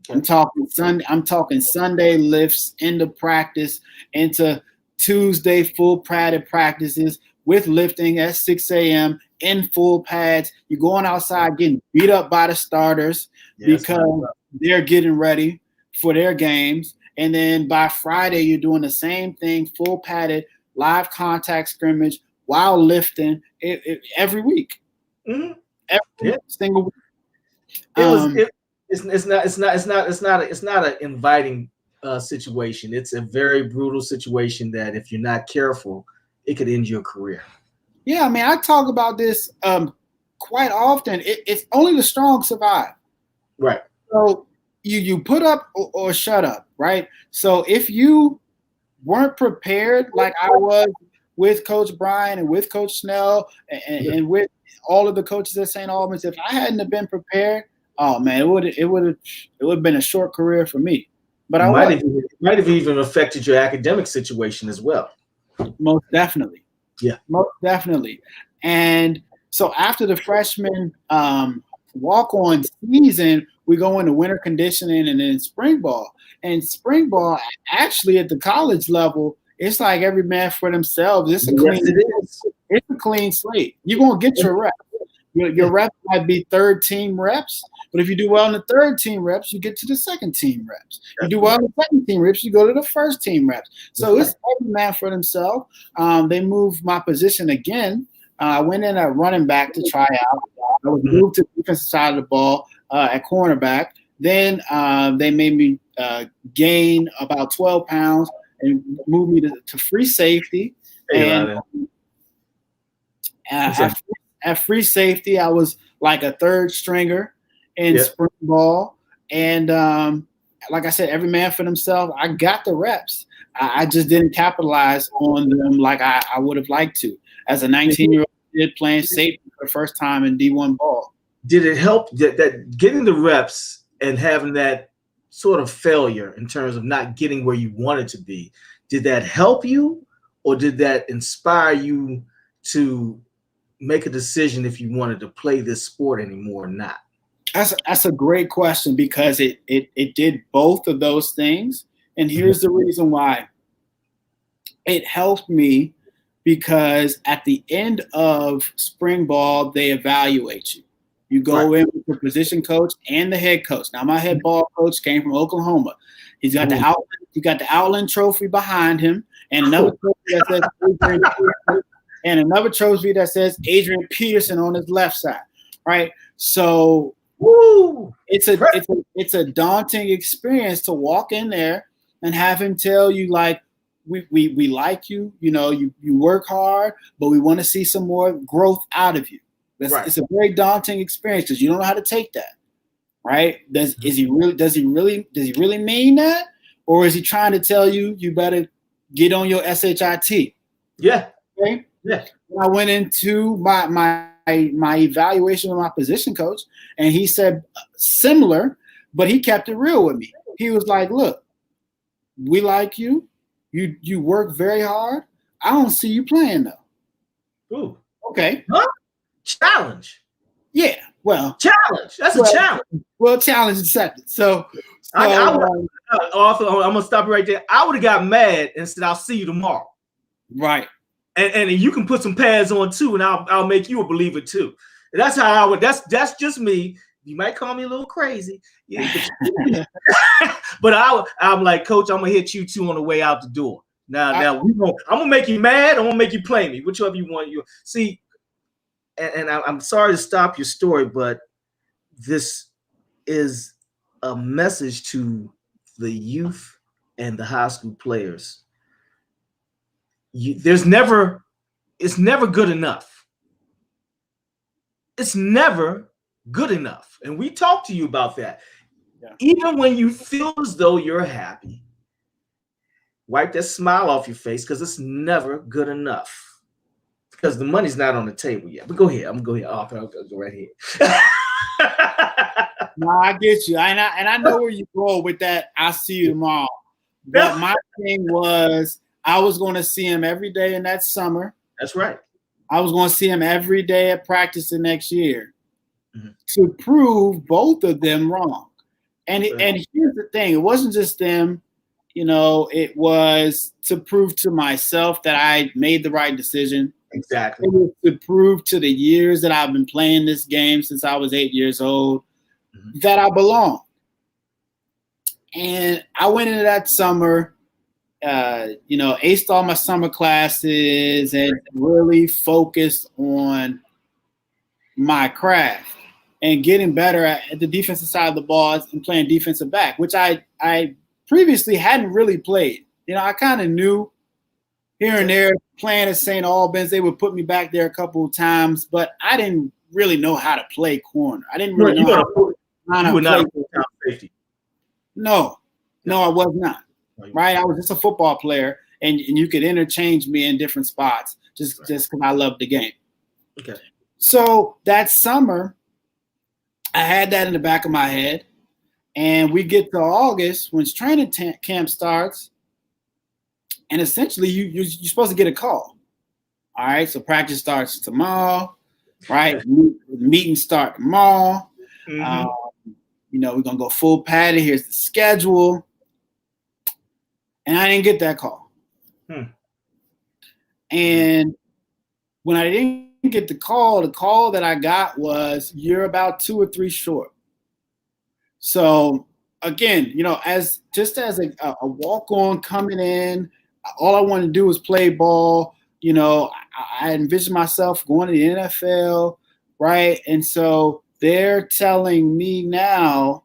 [SPEAKER 3] I'm talking Sunday lifts into practice, into Tuesday full padded practices with lifting at 6 a.m. in full pads. You're going outside getting beat up by the starters because they're getting ready for their games. And then by Friday, you're doing the same thing, full padded, live contact scrimmage while lifting every week.
[SPEAKER 1] Mm-hmm.
[SPEAKER 3] Every single week.
[SPEAKER 1] It's not an inviting situation. It's a very brutal situation that if you're not careful, it could end your career.
[SPEAKER 3] Yeah, I mean, I talk about this quite often. It's only the strong survive.
[SPEAKER 1] Right.
[SPEAKER 3] So you put up or shut up, right? So if you weren't prepared like I was with Coach Brian and with Coach Snell and with all of the coaches at St. Albans, if I hadn't have been prepared, oh man, it would have been a short career for me. But I
[SPEAKER 1] might have even affected your academic situation as well.
[SPEAKER 3] Most definitely.
[SPEAKER 1] Yeah.
[SPEAKER 3] Most definitely. And so after the freshman walk-on season, we go into winter conditioning and then spring ball. And spring ball, actually at the college level, it's like every man for themselves. It's a clean slate. You're going to get your reps. Your reps might be third team reps, but if you do well in the third team reps, you get to the second team reps. You do well in the second team reps, you go to the first team reps. So it's every man for themselves. They moved my position again. I went in at running back to try out. I was moved to the defensive side of the ball at cornerback. Then they made me gain about 12 pounds and moved me to free safety. And at free safety, I was like a third stringer in spring ball. And like I said, every man for themselves. I got the reps. I just didn't capitalize on them like I would have liked to. As a 19-year-old kid playing safety for the first time in D1 ball.
[SPEAKER 1] Did it help that getting the reps and having that sort of failure in terms of not getting where you wanted to be? Did that help you, or did that inspire you to make a decision if you wanted to play this sport anymore or not?
[SPEAKER 3] That's a great question, because it did both of those things. And here's the reason why. It helped me because at the end of spring ball, they evaluate you. You go in with the position coach and the head coach. Now, my head ball coach came from Oklahoma. He's got the Outland. He got the Outland Trophy behind him, and another trophy that says Adrian Peterson, and another trophy that says Adrian Peterson on his left side. Right. So it's a daunting experience to walk in there and have him tell you, like, we like you. You know, you work hard, but we want to see some more growth out of you. It's a very daunting experience because you don't know how to take that, right? Does he really mean that, or is he trying to tell you better get on your SHIT?
[SPEAKER 1] Yeah.
[SPEAKER 3] Okay.
[SPEAKER 1] Yeah.
[SPEAKER 3] When I went into my evaluation with my position coach, and he said similar, but he kept it real with me. He was like, "Look, we like you. You work very hard. I don't see you playing though."
[SPEAKER 1] Ooh.
[SPEAKER 3] Okay.
[SPEAKER 1] Huh? Challenge.
[SPEAKER 3] Yeah. Well,
[SPEAKER 1] challenge. That's a challenge.
[SPEAKER 3] Well, challenge accepted. So
[SPEAKER 1] I'm gonna stop you right there. I would have got mad and said, "I'll see you tomorrow."
[SPEAKER 3] Right.
[SPEAKER 1] And you can put some pads on too, and I'll make you a believer too. And that's how I would. That's just me. You might call me a little crazy, but I'm like, Coach, I'm gonna hit you too on the way out the door. Now I'm gonna make you mad. I'm gonna make you play me, whichever you want. You see. And I'm sorry to stop your story, but this is a message to the youth and the high school players. It's never good enough. It's never good enough. And we talked to you about that. Yeah. Even when you feel as though you're happy, wipe that smile off your face, because it's never good enough. Because the money's not on the table yet. But go ahead. I'm going to go ahead. I'll go right here.
[SPEAKER 3] No, I get you. And I know where you go with that. I'll see you tomorrow. But my thing was, I was going to see him every day in that summer.
[SPEAKER 1] That's right.
[SPEAKER 3] I was going to see him every day at practice the next year to prove both of them wrong. And here's the thing. It wasn't just them. You know, it was to prove to myself that I made the right decision.
[SPEAKER 1] Exactly.
[SPEAKER 3] It was to prove to the years that I've been playing this game since I was 8 years old that I belong. And I went into that summer, aced all my summer classes and really focused on my craft and getting better at the defensive side of the ball and playing defensive back, which I previously hadn't really played. I kind of knew here and there playing at St. Albans. They would put me back there a couple of times, but I didn't really know how to play corner. I didn't really know how to play.
[SPEAKER 1] You were not a full-time safety.
[SPEAKER 3] No, I was not. Right? I was just a football player, and you could interchange me in different spots just because I loved the game.
[SPEAKER 1] Okay. So
[SPEAKER 3] that summer, I had that in the back of my head, and we get to August when training camp starts, and essentially you're supposed to get a call. All right, so practice starts tomorrow, right? Meetings start tomorrow.
[SPEAKER 1] Mm-hmm.
[SPEAKER 3] We're going to go full padded. Here's the schedule. And I didn't get that call. And when I didn't get the call that I got was, you're about 2 or 3 short. So again, as a walk-on coming in, all I wanted to do was play ball. I envisioned myself going to the NFL, right? And so they're telling me now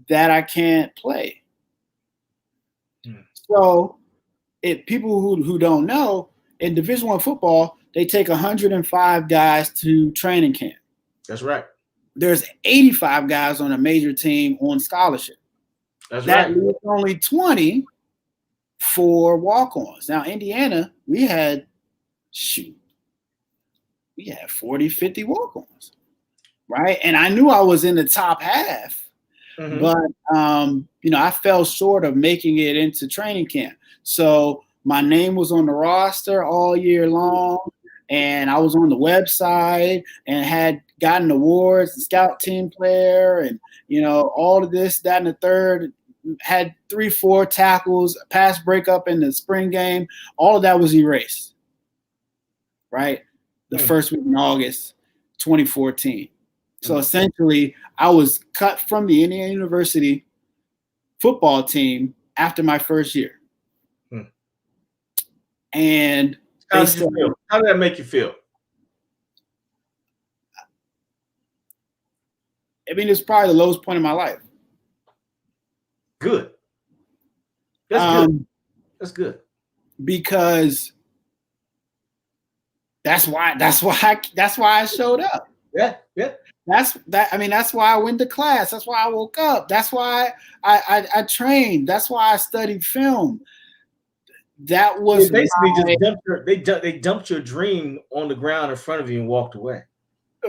[SPEAKER 3] that I can't play. So people who don't know, in Division I football, they take 105 guys to training camp.
[SPEAKER 1] That's right.
[SPEAKER 3] There's 85 guys on a major team on scholarship.
[SPEAKER 1] That's
[SPEAKER 3] that
[SPEAKER 1] right.
[SPEAKER 3] leaves only 20 for walk-ons. Now, Indiana, we had 40, 50 walk-ons, right? And I knew I was in the top half, but I fell short of making it into training camp. So my name was on the roster all year long, and I was on the website and had gotten awards, and scout team player, and all of this, that, and the third. Had 3-4 tackles, pass breakup in the spring game. All of that was erased, right? The first week in August 2014. So essentially, I was cut from the Indiana University football team after my first year. And
[SPEAKER 1] how did that make you feel?
[SPEAKER 3] I mean, it's probably the lowest point in my life.
[SPEAKER 1] Good. Good. That's good.
[SPEAKER 3] Because that's why I showed up.
[SPEAKER 1] Yeah.
[SPEAKER 3] That's why I went to class. That's why I woke up. That's why I trained. That's why I studied film. That was
[SPEAKER 1] they dumped your dream on the ground in front of you and walked away.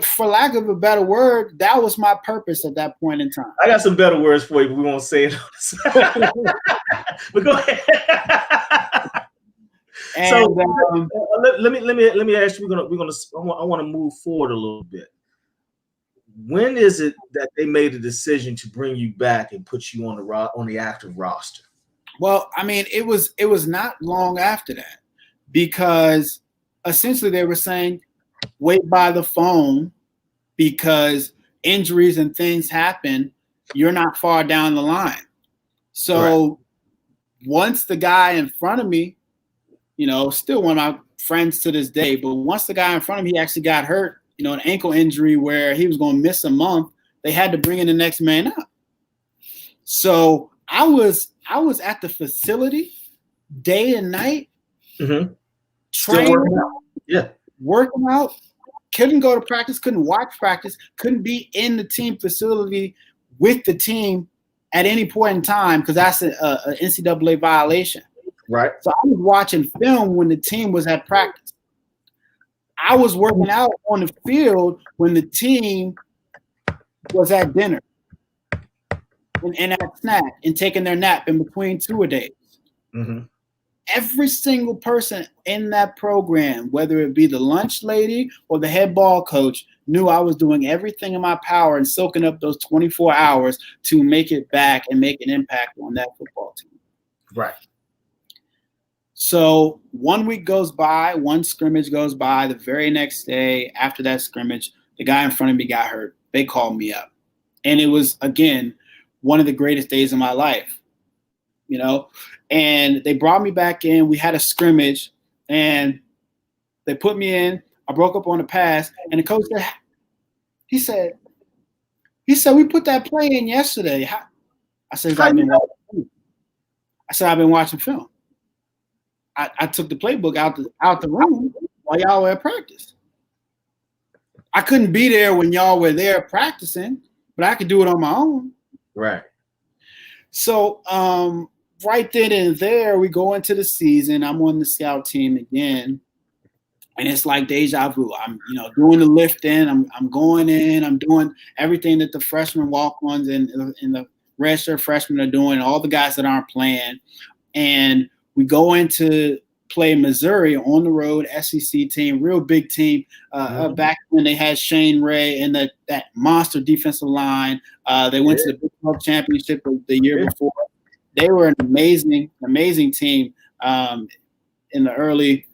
[SPEAKER 3] For lack of a better word, that was my purpose at that point in time.
[SPEAKER 1] I got some better words for you, but we won't say it. But go ahead.
[SPEAKER 3] And,
[SPEAKER 1] let me ask you. I want to move forward a little bit. When is it that they made a decision to bring you back and put you on the active roster?
[SPEAKER 3] Well, I mean, it was not long after that, because essentially they were saying, wait by the phone, because injuries and things happen. You're not far down the line. So once the guy in front of me, still one of my friends to this day, but once the guy in front of me actually got hurt, an ankle injury where he was going to miss a month, they had to bring in the next man up. So I was at the facility day and night, training, working out, couldn't go to practice, couldn't watch practice, couldn't be in the team facility with the team at any point in time, because that's an NCAA violation.
[SPEAKER 1] Right.
[SPEAKER 3] So I was watching film when the team was at practice. I was working out on the field when the team was at dinner and at snack and taking their nap in between 2-a-days. Every single person in that program, whether it be the lunch lady or the head ball coach, knew I was doing everything in my power and soaking up those 24 hours to make it back and make an impact on that football team.
[SPEAKER 1] Right.
[SPEAKER 3] So 1 week goes by, one scrimmage goes by. The very next day after that scrimmage, the guy in front of me got hurt. They called me up. And it was, again, one of the greatest days of my life, and they brought me back in. We had a scrimmage and they put me in. I broke up on the pass and the coach said, we put that play in yesterday. I said, I've been watching film. I took the playbook out the room while y'all were at practice. I couldn't be there when y'all were there practicing, but I could do it on my own.
[SPEAKER 1] Right. So
[SPEAKER 3] right then and there, we go into the season. I'm on the scout team again. And it's like deja vu. I'm, doing the lifting. I'm going in. I'm doing everything that the freshman walk-ons and the redshirt freshmen are doing. All the guys that aren't playing, and we go into play Missouri on the road. SEC team, real big team. Back when they had Shane Ray and that monster defensive line. They went to the Big 12 championship the year before. They were an amazing team in the early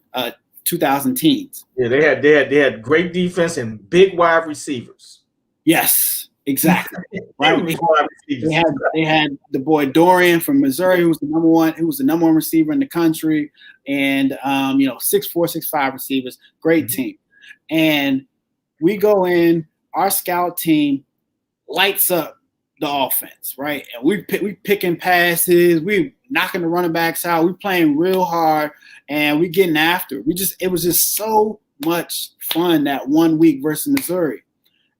[SPEAKER 3] 2000 teens.
[SPEAKER 1] Yeah, they had great defense and big wide receivers.
[SPEAKER 3] Yes, exactly. Right. They had the boy Dorian from Missouri, who was the number one receiver in the country, and 6'4", 6'5" receivers. Great team. And we go in, our scout team lights up the offense, right? And we picking passes, we knocking the running backs out, we playing real hard, and we getting after. It was just so much fun that 1 week versus Missouri.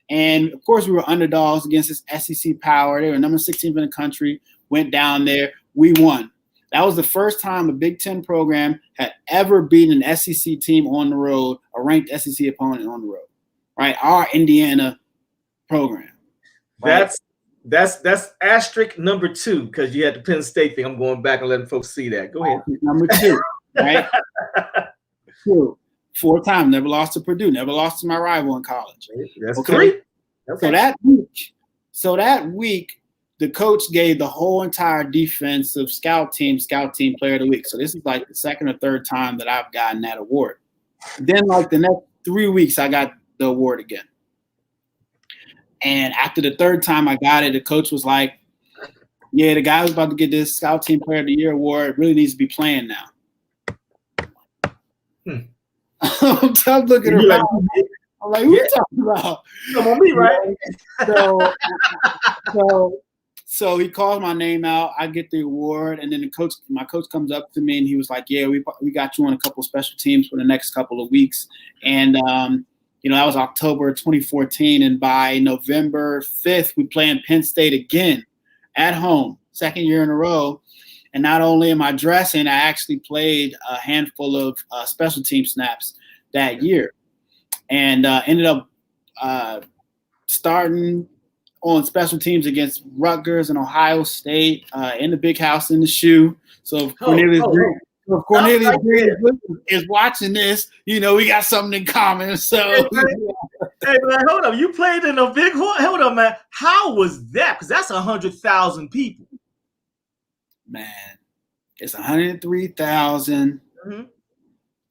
[SPEAKER 3] And of course we were underdogs against this SEC power. They were number 16 in the country, went down there, we won. That was the first time a Big Ten program had ever beaten an SEC team on the road, a ranked SEC opponent on the road, right? Our Indiana program. Right?
[SPEAKER 1] That's asterisk number 2, because you had the Penn State thing. I'm going back and letting folks see that. Go ahead.
[SPEAKER 3] Number 2, right? 2. 4 times, never lost to Purdue, never lost to my rival in college.
[SPEAKER 1] That's okay. 3. Okay.
[SPEAKER 3] So that week, the coach gave the whole entire defensive scout team player of the week. So this is like the second or third time that I've gotten that award. Then like the next 3 weeks, I got the award again. And after the third time I got it, the coach was like, yeah, the guy who's about to get this Scout Team Player of the Year award really needs to be playing now. I'm looking around. I'm like, who you talking about?
[SPEAKER 1] Come on me, right?
[SPEAKER 3] So he calls my name out. I get the award, and then my coach comes up to me and he was like, yeah, we got you on a couple special teams for the next couple of weeks. And that was October 2014, and by November 5th, we play in Penn State again at home, second year in a row. And not only am I dressing, I actually played a handful of special team snaps that year, and ended up starting on special teams against Rutgers and Ohio State in the Big House in the Shoe. So Cornelius Green is watching this, we got something in common. So,
[SPEAKER 1] hey man, hold up! You played in a big hall. Hold up, man. How was that? Because that's 100,000 people.
[SPEAKER 3] Man, it's 103,000. Mm-hmm.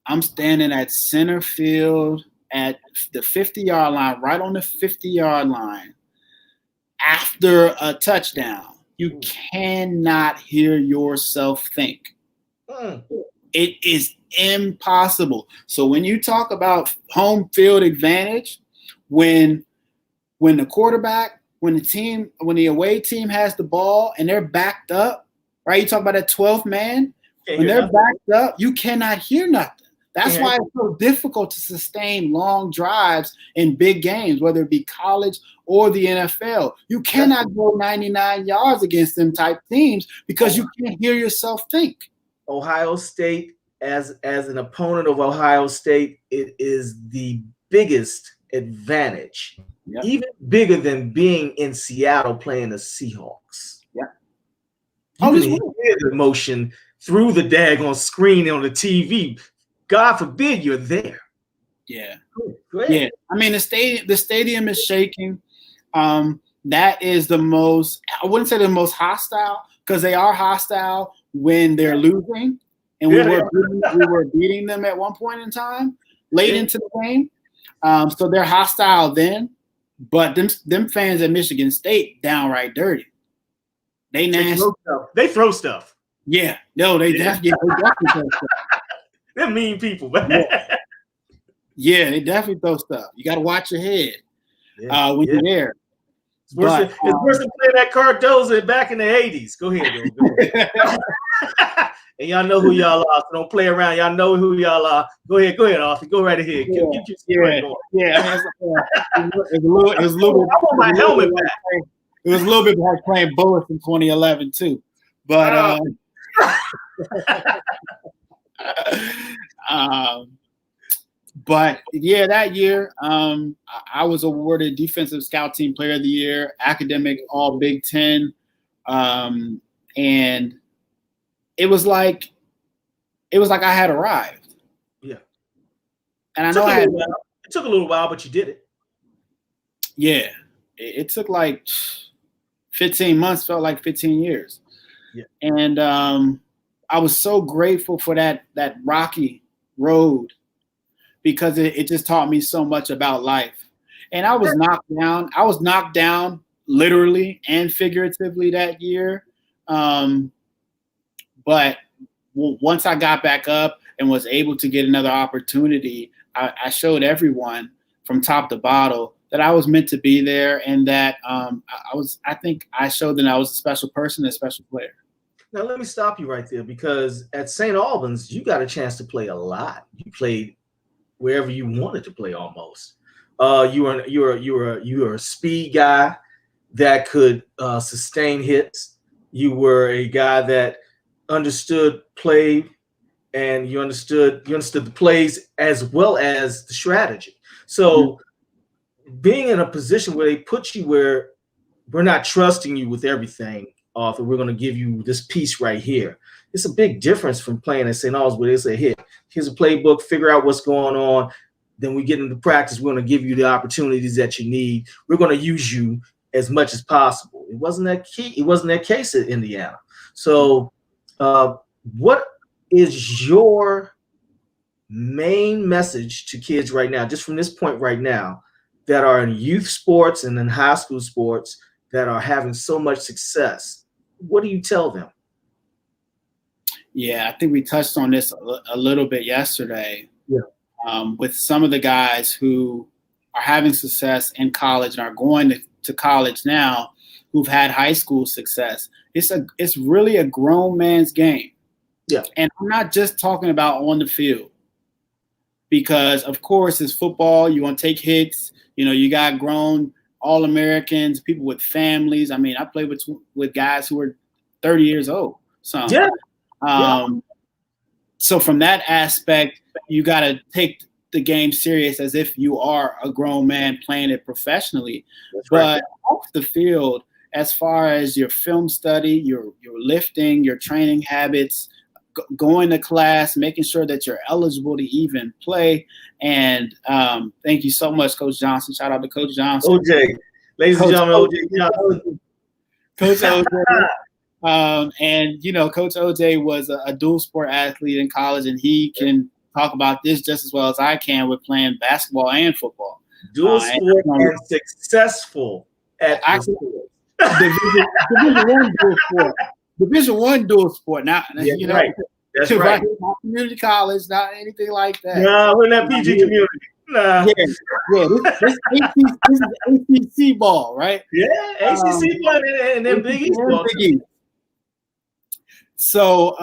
[SPEAKER 3] I'm standing at center field at the 50-yard line, right on the 50-yard line. After a touchdown, you cannot hear yourself think. It is impossible. So when you talk about home field advantage, when the quarterback, when the away team has the ball and they're backed up, right? You talk about that 12th man. When they're backed up, you cannot hear nothing. That's why it's so difficult to sustain long drives in big games, whether it be college or the NFL. You cannot go 99 yards against them type teams because you can't hear yourself think.
[SPEAKER 1] Ohio State, as an opponent of Ohio State, it is the biggest advantage, even bigger than being in Seattle playing the Seahawks.
[SPEAKER 3] Yeah.
[SPEAKER 1] You can hear the emotion through the daggone screen on the TV. God forbid you're there.
[SPEAKER 3] Yeah. Yeah. I mean, the stadium is shaking. That is the most, I wouldn't say the most hostile, because they are hostile when they're losing. And we were beating them at one point in time, late into the game. So they're hostile then. But them fans at Michigan State downright dirty. They nasty.
[SPEAKER 1] They throw stuff.
[SPEAKER 3] Yeah. No, they definitely throw stuff.
[SPEAKER 1] They're mean people, man.
[SPEAKER 3] Yeah, they definitely throw stuff. You got to watch your head when you're there.
[SPEAKER 1] It's worse than playing that Cardoza back in the 80s. Go ahead. And y'all know who y'all are. So don't play around. Y'all know who y'all are. Go ahead, Arthur. Go right ahead.
[SPEAKER 3] Yeah.
[SPEAKER 1] It
[SPEAKER 3] was a little bit.
[SPEAKER 1] I want my helmet back.
[SPEAKER 3] It was a little bit like playing Bullets in 2011 too. But but yeah, that year I was awarded Defensive Scout Team Player of the Year, Academic All Big Ten, and it was like I had arrived.
[SPEAKER 1] Yeah,
[SPEAKER 3] and I know
[SPEAKER 1] it took a little while, but you did it.
[SPEAKER 3] Yeah, it took like 15 months, felt like 15 years.
[SPEAKER 1] Yeah,
[SPEAKER 3] and I was so grateful for that rocky road, because it just taught me so much about life. And I was knocked down. I was knocked down literally and figuratively that year. But once I got back up and was able to get another opportunity, I showed everyone from top to bottom that I was meant to be there, and that I think I showed that I was a special person, a special player.
[SPEAKER 1] Now let me stop you right there, because at St. Albans, you got a chance to play a lot. You played wherever you wanted to play almost. You were a speed guy that could sustain hits. You were a guy that understood play, and you understood the plays as well as the strategy. So being in a position where they put you where we're not trusting you with everything, Arthur, we're going to give you this piece right here. It's a big difference from playing at St. Albans where they say, here, here's a playbook, figure out what's going on. Then we get into practice. We're going to give you the opportunities that you need. We're going to use you as much as possible. It wasn't that key. It wasn't that case at Indiana. So what is your main message to kids right now, just from this point right now, that are in youth sports and in high school sports that are having so much success? What do you tell them?
[SPEAKER 3] Yeah, I think we touched on this a little bit yesterday.
[SPEAKER 1] Yeah.
[SPEAKER 3] With some of the guys who are having success in college and are going to college now, who've had high school success. It's really a grown man's game.
[SPEAKER 1] Yeah.
[SPEAKER 3] And I'm not just talking about on the field, because of course it's football. You want to take hits. You got grown All-Americans, people with families. I mean, I played with guys who were 30 years old. So, so from that aspect, you got to take the game serious as if you are a grown man playing it professionally.
[SPEAKER 1] That's
[SPEAKER 3] but
[SPEAKER 1] right.
[SPEAKER 3] Off the field, as far as your film study, your lifting, your training habits, going to class, making sure that you're eligible to even play. And thank you so much, Coach Johnson. Shout out to Coach Johnson.
[SPEAKER 1] OJ. Ladies and gentlemen, OJ Johnson.
[SPEAKER 3] Coach OJ. And, Coach OJ was a dual sport athlete in college, and he can talk about this just as well as I can with playing basketball and football.
[SPEAKER 1] Dual sport and successful at
[SPEAKER 3] Division one dual sport. Now,
[SPEAKER 1] right. That's right.
[SPEAKER 3] Not community college, not anything like that.
[SPEAKER 1] No, we're not PG community. Nah.
[SPEAKER 3] Yeah. This is ACC ball, right?
[SPEAKER 1] Yeah, ACC ball and then Big East ball.
[SPEAKER 3] So,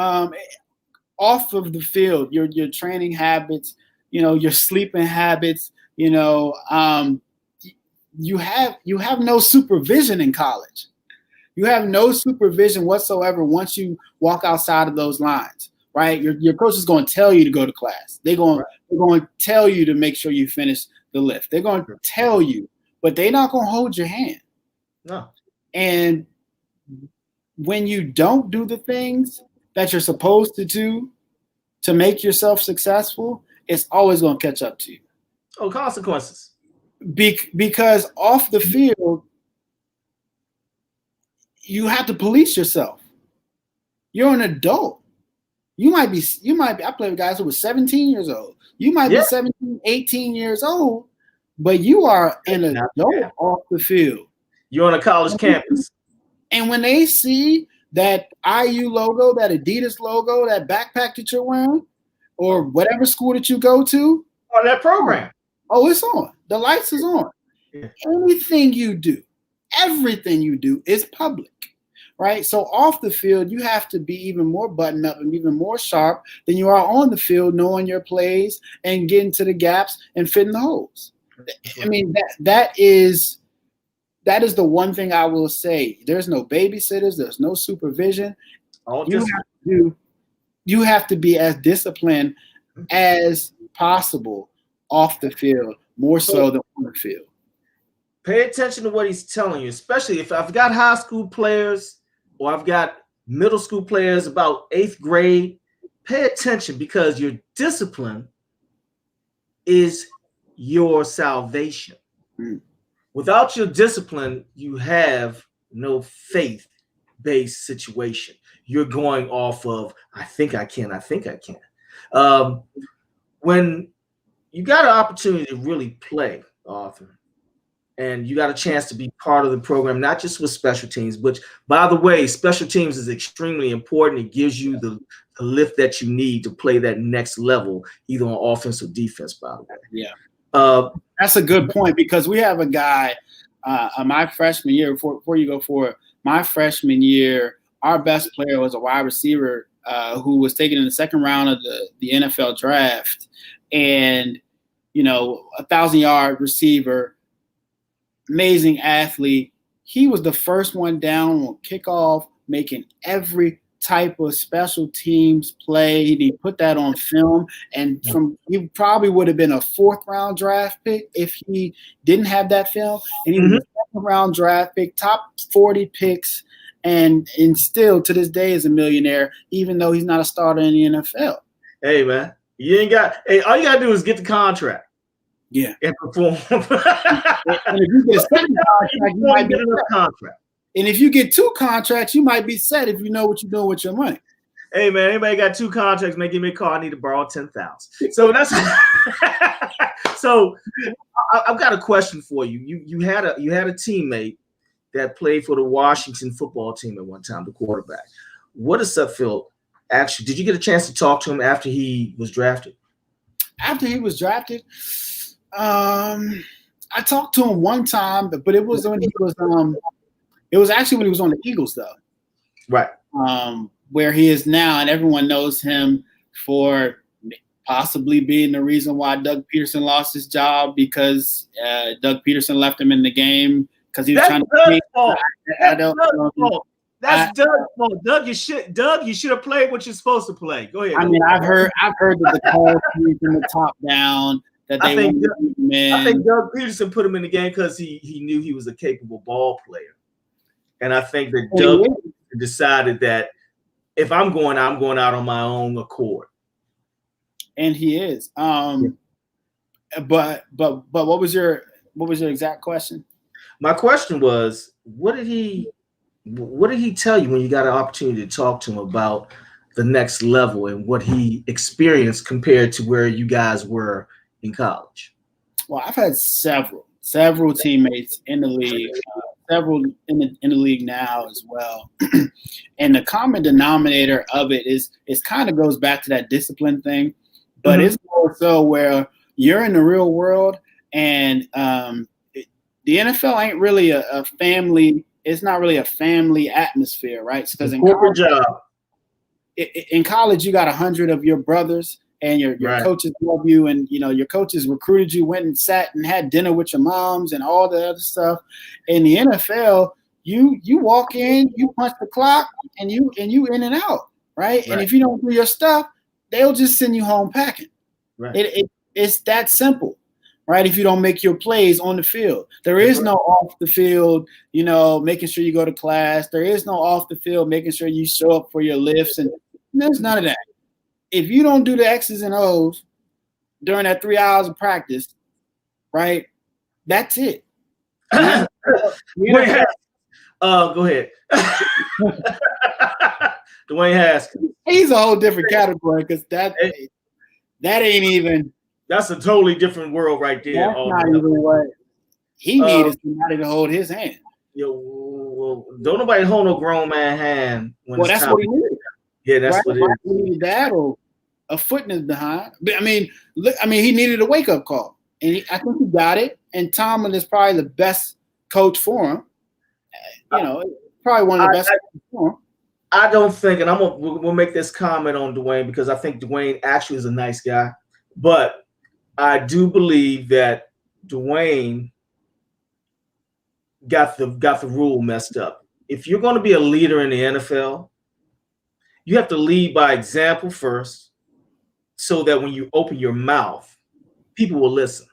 [SPEAKER 3] off of the field, your training habits, your sleeping habits, you have no supervision in college. You have no supervision whatsoever once you walk outside of those lines, right? Your coach is going to tell you to go to class. They're going to tell you to make sure you finish the lift. They're going to tell you, but they're not going to hold your hand.
[SPEAKER 1] No.
[SPEAKER 3] And when you don't do the things that you're supposed to do to make yourself successful, it's always going to catch up to you.
[SPEAKER 1] Oh, consequences.
[SPEAKER 3] Because off the field, you have to police yourself. You're an adult. You might be, I play with guys who were 17 years old. You might be 17, 18 years old, but you are an adult off the field.
[SPEAKER 1] You're on a college campus.
[SPEAKER 3] And when they see that IU logo, that Adidas logo, that backpack that you're wearing, or whatever school that you go to,
[SPEAKER 1] on that program.
[SPEAKER 3] Oh, it's on. The lights is on.
[SPEAKER 1] Yeah.
[SPEAKER 3] Anything you do, everything you do is public, right? So off the field, you have to be even more buttoned up and even more sharp than you are on the field, knowing your plays and getting to the gaps and fitting the holes. I mean, that is the one thing I will say. There's no babysitters. There's no supervision. You have to be as disciplined as possible off the field, more so than on the field.
[SPEAKER 1] Pay attention to what he's telling you, especially if I've got high school players or I've got middle school players about 8th grade. Pay attention, because your discipline is your salvation. Without your discipline, you have no faith-based situation. You're going off of, I think I can. When you got an opportunity to really play, Arthur, and you got a chance to be part of the program, not just with special teams, which, by the way, special teams is extremely important. It gives you the lift that you need to play that next level, either on offense or defense, by the way.
[SPEAKER 3] Yeah. That's a good point, because we have a guy my freshman year, before you go forward, my freshman year, our best player was a wide receiver who was taken in the second round of the NFL draft. And, 1,000-yard receiver, amazing athlete. He was the first one down on kickoff, making every type of special teams play. He put that on film, and he probably would have been a 4th-round draft pick if he didn't have that film. And he was a 2nd-round draft pick, top 40 picks, and still to this day is a millionaire, even though he's not a starter in the NFL.
[SPEAKER 1] Hey, man, all you gotta do is get the contract.
[SPEAKER 3] Yeah,
[SPEAKER 1] and perform.
[SPEAKER 3] And if you get a second contract, you might get another contract. And if you get 2 contracts, you might be set if you know what you're doing with your money.
[SPEAKER 1] Hey, man, anybody got 2 contracts, man, give me a call. I need to borrow 10,000. So that's so I've got a question for you. You had a teammate that played for the Washington football team at one time, the quarterback. What is Sutfield actually? Did you get a chance to talk to him after he was drafted?
[SPEAKER 3] After he was drafted, I talked to him one time, but it was when he was it was actually when he was on the Eagles, though.
[SPEAKER 1] Right.
[SPEAKER 3] Where he is now, and everyone knows him for possibly being the reason why Doug Peterson lost his job, because Doug Peterson left him in the game because he was trying to
[SPEAKER 1] fault. That's Doug's fault. That's Doug's fault. Doug, you should have played what you're supposed to play. Go ahead.
[SPEAKER 3] I mean, I've heard that the call came from the top down. I think
[SPEAKER 1] Doug Peterson put him in the game because he knew he was a capable ball player. And I think that Doug decided that if I'm going out on my own accord.
[SPEAKER 3] And he is. But what was your exact question?
[SPEAKER 1] My question was, what did he tell you when you got an opportunity to talk to him about the next level and what he experienced compared to where you guys were in college?
[SPEAKER 3] Well, I've had several teammates in the league, several in the league now as well. And the common denominator of it is kind of goes back to that discipline thing, but it's more so where you're in the real world, and the NFL ain't really a family. It's not really a family atmosphere, right? Because in college, you got 100 of your brothers, and your coaches love you, and your coaches recruited you, went and sat and had dinner with your moms and all the other stuff. In the NFL, you walk in, you punch the clock, and you in and out, right? And if you don't do your stuff, they'll just send you home packing. Right. It's that simple, right? If you don't make your plays on the field, there is no off the field, making sure you go to class. There is no off the field, making sure you show up for your lifts, and there's none of that. If you don't do the X's and O's during that 3 hours of practice, right, that's it.
[SPEAKER 1] Go ahead. Dwayne Haskins.
[SPEAKER 3] He's a whole different category, because that ain't even.
[SPEAKER 1] That's a totally different world right there.
[SPEAKER 3] That's not even what he needed somebody to hold his hand.
[SPEAKER 1] Well, don't nobody hold no grown man hand when
[SPEAKER 3] Well,
[SPEAKER 1] it's
[SPEAKER 3] that's
[SPEAKER 1] time.
[SPEAKER 3] what he needed.
[SPEAKER 1] Yeah, that's
[SPEAKER 3] Right?
[SPEAKER 1] what it is.
[SPEAKER 3] He needed that or a foot in his behind. But, I mean, he needed a wake up call, and I think he got it. And Tomlin is probably the best coach for him. Probably one of the best for him.
[SPEAKER 1] I don't think, and we'll make this comment on Dwayne because I think Dwayne actually is a nice guy, but I do believe that Dwayne got the rule messed up. If you're going to be a leader in the NFL, you have to lead by example first, so that when you open your mouth, people will listen.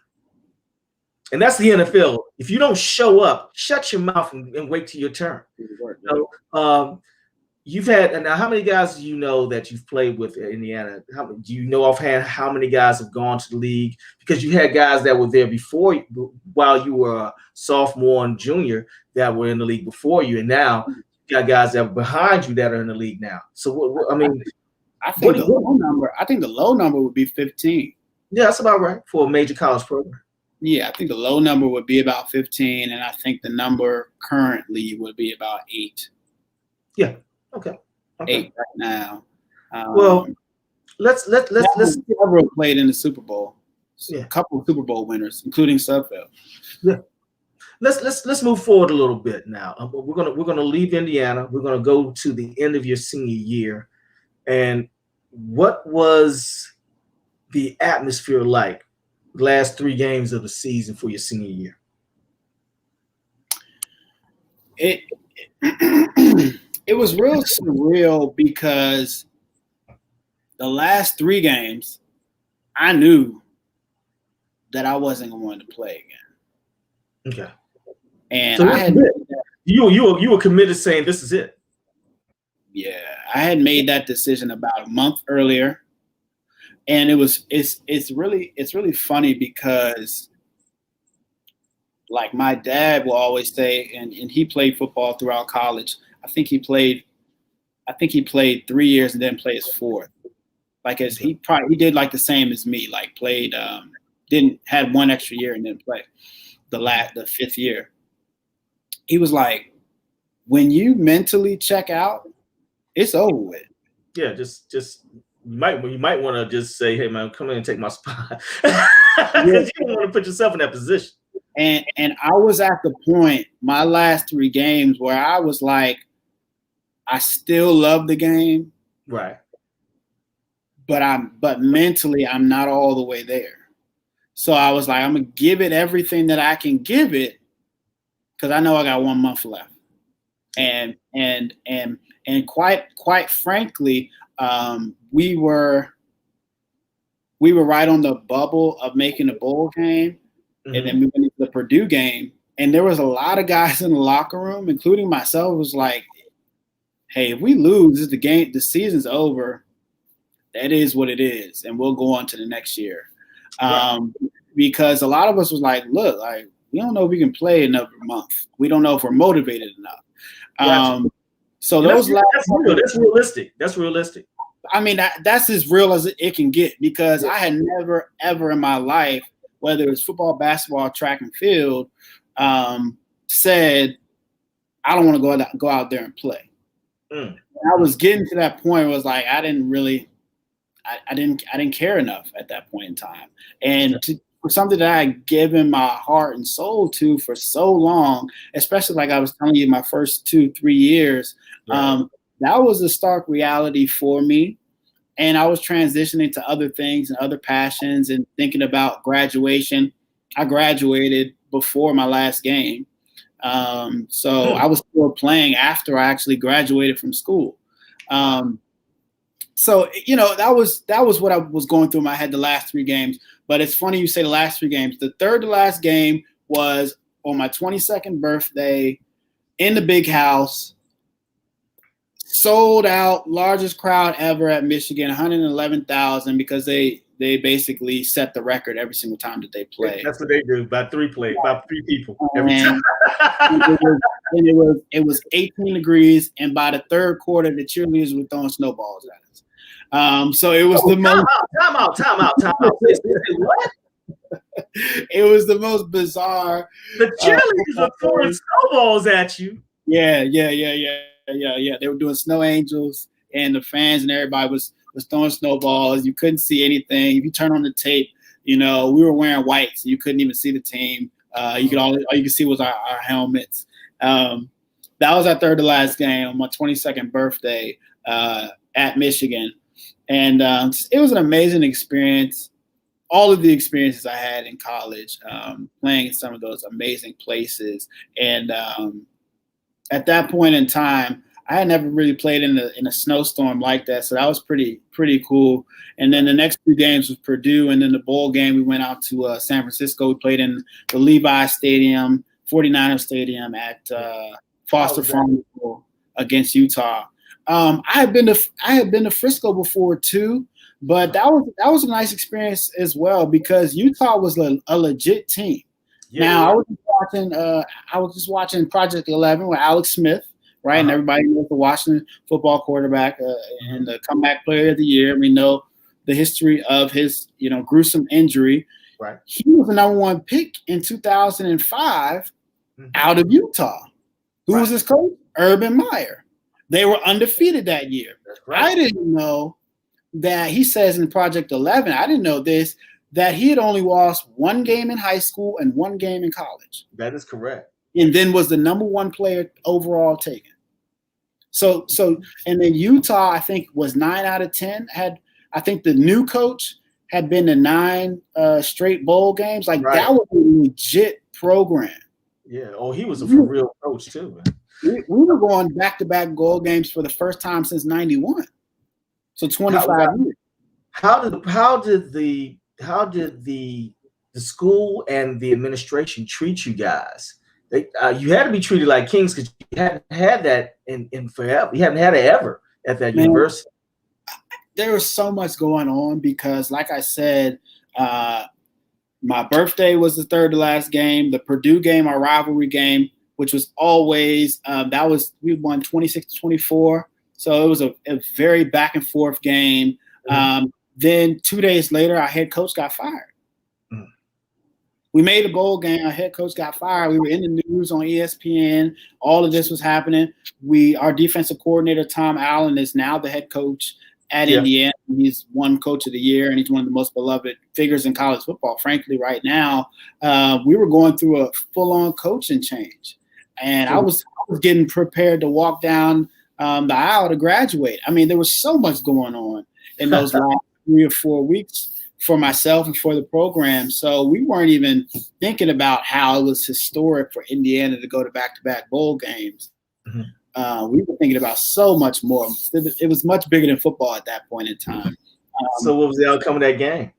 [SPEAKER 1] And that's the NFL. If you don't show up, shut your mouth and wait till your turn. You've had, and now how many guys do you know that you've played with in Indiana? Do you know offhand how many guys have gone to the league? Because you had guys that were there before, while you were a sophomore and junior, that were in the league before you, and now you got guys that are behind you that are in the league now. So I mean,
[SPEAKER 3] I think the low number would be 15.
[SPEAKER 1] Yeah, that's about right for a major college program.
[SPEAKER 3] Yeah, I think the low number would be about 15, and I think the number currently would be about 8.
[SPEAKER 1] Yeah. Okay.
[SPEAKER 3] 8 right now.
[SPEAKER 1] Well, let's
[SPEAKER 3] Several played in the Super Bowl.
[SPEAKER 1] Yeah.
[SPEAKER 3] A couple of Super Bowl winners, including Sudfeld.
[SPEAKER 1] Yeah. Let's move forward a little bit now. We're gonna leave Indiana. We're gonna go to the end of your senior year, and what was the atmosphere like last 3 games of the season for your senior year?
[SPEAKER 3] It was real surreal because the last 3 games, I knew that I wasn't going to play again.
[SPEAKER 1] Okay.
[SPEAKER 3] And
[SPEAKER 1] so
[SPEAKER 3] I had
[SPEAKER 1] you were committed, saying this is it.
[SPEAKER 3] Yeah, I had made that decision about a month earlier, and it's really funny because, like, my dad will always say, and he played football throughout college. I think he played 3 years and then played his 4th. Like, he did like the same as me. Like, played had 1 extra year and then played the 5th year. He was like, when you mentally check out, it's over with.
[SPEAKER 1] Yeah, just you might want to just say, hey man, come in and take my spot.
[SPEAKER 3] Yeah.
[SPEAKER 1] You don't want to put yourself in that position.
[SPEAKER 3] And I was at the point, my last 3 games, where I was like, I still love the game.
[SPEAKER 1] Right.
[SPEAKER 3] But mentally I'm not all the way there. So I was like, I'm gonna give it everything that I can give it, because I know I got 1 month left. And quite frankly, we were right on the bubble of making the bowl game. Mm-hmm. And then we went into the Purdue game, and there was a lot of guys in the locker room, including myself, was like, hey, if we lose, the season's over. That is what it is, and we'll go on to the next year. Right. Because a lot of us was like, look, like, we don't know if we can play another month. We don't know if we're motivated enough.
[SPEAKER 1] Gotcha.
[SPEAKER 3] So
[SPEAKER 1] that's realistic. That's realistic.
[SPEAKER 3] I mean, that's as real as it can get, because I had never, ever in my life, whether it's football, basketball, track and field, said, I don't want to go out there and play. I was getting to that point where it was like, I didn't care enough at that point in time. And for something that I had given my heart and soul to for so long, especially like I was telling you, my first 2-3 years, that was a stark reality for me. And I was transitioning to other things and other passions and thinking about graduation. I graduated before my last game. So I was still playing after I actually graduated from school. So, that was what I was going through in my head the last 3 games. But it's funny you say the last 3 games. The third to last game was on my 22nd birthday in the big house. Sold out, largest crowd ever at Michigan, 111,000, because they basically set the record every single time that they play.
[SPEAKER 1] That's what they do, about 3 people every time.
[SPEAKER 3] It was 18 degrees, and by the third quarter, the cheerleaders were throwing snowballs at us. So it was Time out.
[SPEAKER 1] What?
[SPEAKER 3] It was the most bizarre.
[SPEAKER 1] The cheerleaders were throwing snowballs at you.
[SPEAKER 3] Yeah. They were doing snow angels, and the fans and everybody was throwing snowballs. You couldn't see anything. If you turn on the tape, we were wearing white, so you couldn't even see the team. All you could see was our helmets. That was our third to last game on my 22nd birthday at Michigan, and it was an amazing experience. All of the experiences I had in college, playing in some of those amazing places, and at that point in time, I had never really played in a snowstorm like that, so that was pretty cool. And then the next 2 games was Purdue, and then the bowl game we went out to San Francisco. We played in the Levi Stadium, 49er Stadium at Foster Farm against Utah. I had been to Frisco before too, but that was a nice experience as well because Utah was a legit team. Yeah. Now I was just watching Project 11 with Alex Smith, right? And everybody knows the Washington football quarterback and the comeback player of the year. We know the history of his gruesome injury.
[SPEAKER 1] Right.
[SPEAKER 3] He was the number 1 pick in 2005 out of Utah. Who was his coach? Urban Meyer. They were undefeated that year.
[SPEAKER 1] That's right.
[SPEAKER 3] I didn't know that. He says in Project 11, I didn't know this, that he had only lost 1 game in high school and 1 game in college.
[SPEAKER 1] That is correct.
[SPEAKER 3] And then was the number 1 player overall taken. So and then Utah, I think, was 9 out of 10. I think the new coach had been to 9 straight bowl games. That was a legit program.
[SPEAKER 1] Yeah. Oh, he was a for real coach too, man.
[SPEAKER 3] We were going back-to-back bowl games for the first time since '91. So 25 years.
[SPEAKER 1] How did the school and the administration treat you guys? You had to be treated like kings because you hadn't had that in forever. You haven't had it ever at that university.
[SPEAKER 3] There was so much going on because, like I said, my birthday was the third to last game. The Purdue game, our rivalry game, which was always we won 26-24. So it was a very back and forth game. Then 2 days later, our head coach got fired. We made a bowl game. Our head coach got fired. We were in the news on ESPN. All of this was happening. Our defensive coordinator, Tom Allen, is now the head coach at Indiana. He's won Coach of the Year, and he's one of the most beloved figures in college football. Frankly, right now, we were going through a full-on coaching change, and I was getting prepared to walk down the aisle to graduate. I mean, there was so much going on in those last 3 or 4 weeks for myself and for the program. So we weren't even thinking about how it was historic for Indiana to go to back-to-back bowl games. We were thinking about so much more. It was much bigger than football at that point in time.
[SPEAKER 1] So what was the outcome of that game?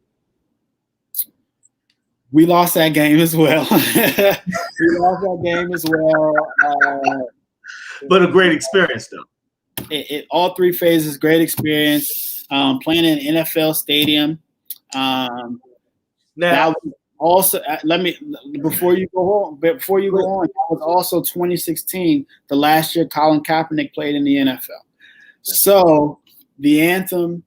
[SPEAKER 3] We lost that game as well.
[SPEAKER 1] But a great experience, though.
[SPEAKER 3] All 3 phases, great experience. Playing in an NFL stadium. Now, also, before you go on, that was also 2016, the last year Colin Kaepernick played in the NFL. So the anthem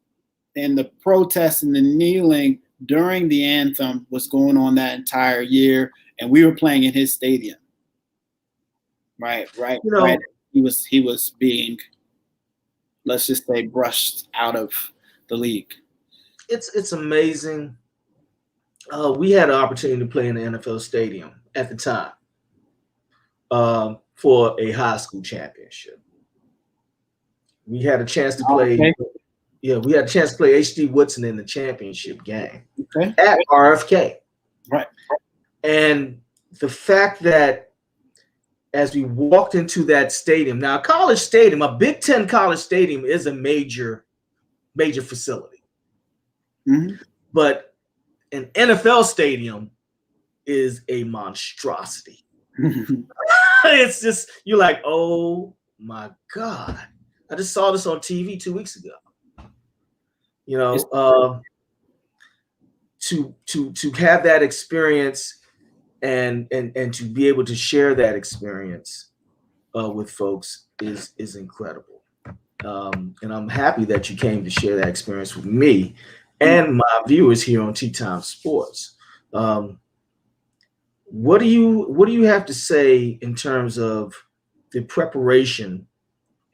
[SPEAKER 3] and the protests and the kneeling during the anthem was going on that entire year, and we were playing in his stadium. Right. He was being, let's just say, brushed out of the league.
[SPEAKER 1] It's amazing. We had an opportunity to play in the NFL stadium at the time for a high school championship. We had a chance to play. Okay. Yeah, we had a chance to play H.D. Woodson in the championship game at RFK.
[SPEAKER 3] Right.
[SPEAKER 1] And the fact that as we walked into that stadium, now a college stadium, a Big Ten college stadium is a major facility. But an NFL stadium is a monstrosity. It's just, you're like, oh my God. I just saw this on TV 2 weeks ago. To have that experience and to be able to share that experience with folks is incredible. And I'm happy that you came to share that experience with me and my viewers here on Tea Time Sports. What do you have to say in terms of the preparation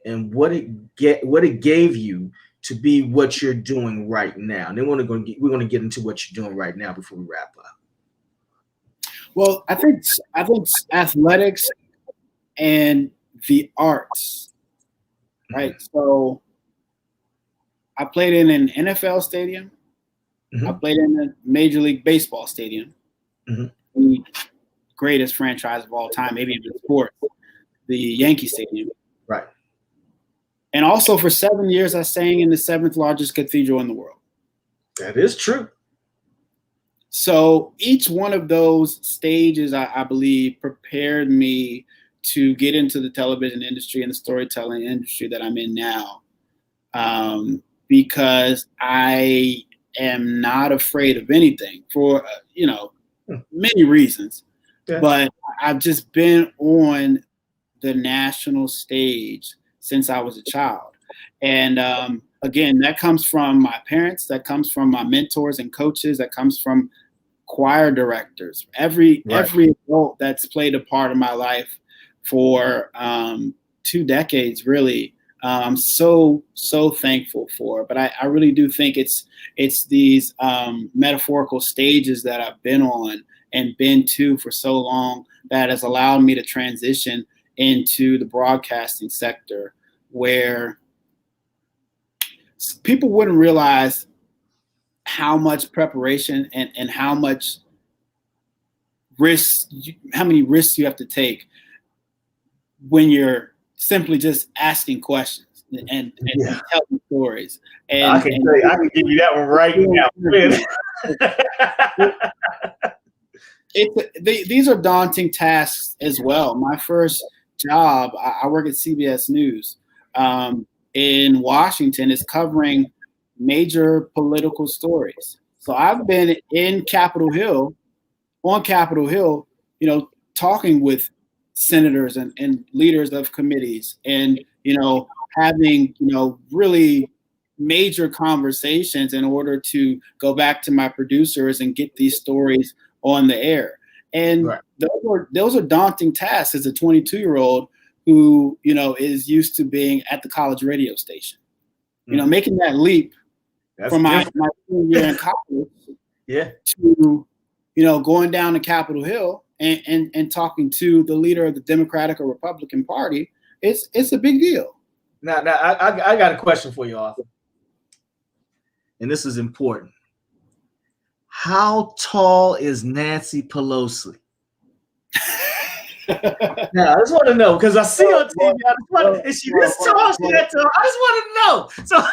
[SPEAKER 1] and what it gave you to be what you're doing right now. And then we're going to get into what you're doing right now before we wrap up.
[SPEAKER 3] Well, I think athletics and the arts, right?
[SPEAKER 1] Mm-hmm.
[SPEAKER 3] So I played in an NFL stadium.
[SPEAKER 1] Mm-hmm.
[SPEAKER 3] I played in a Major League Baseball stadium.
[SPEAKER 1] Mm-hmm.
[SPEAKER 3] The greatest franchise of all time, maybe even sports, the Yankee Stadium.
[SPEAKER 1] Right.
[SPEAKER 3] And also for 7 years, I sang in the 7th largest cathedral in the world.
[SPEAKER 1] That is true.
[SPEAKER 3] So each one of those stages, I believe, prepared me to get into the television industry and the storytelling industry that I'm in now, because I am not afraid of anything for, many reasons. Yeah. But I've just been on the national stage since I was a child. And again, that comes from my parents, that comes from my mentors and coaches, that comes from choir directors, every adult that's played a part of my life for 2 decades, really. I'm so thankful for. But I really do think it's these metaphorical stages that I've been on and been to for so long that has allowed me to transition into the broadcasting sector, where people wouldn't realize how much preparation and how much how many risks you have to take when you're simply just asking questions and telling stories. And
[SPEAKER 1] I can give you that one right now.
[SPEAKER 3] These are daunting tasks as well. My first job, I work at CBS News in Washington, is covering major political stories. So I've been on Capitol Hill, talking with senators and leaders of committees, and having really major conversations in order to go back to my producers and get these stories on the air. And those are daunting tasks as a 22-year-old who is used to being at the college radio station. Making that leap from my senior year in college to going down to Capitol Hill and talking to the leader of the Democratic or Republican Party, it's a big deal.
[SPEAKER 1] Now I got a question for you, Arthur, and this is important. How tall is Nancy Pelosi? Now, I just want to know, because I see on TV, is she this tall? She that tall? I just want to know. So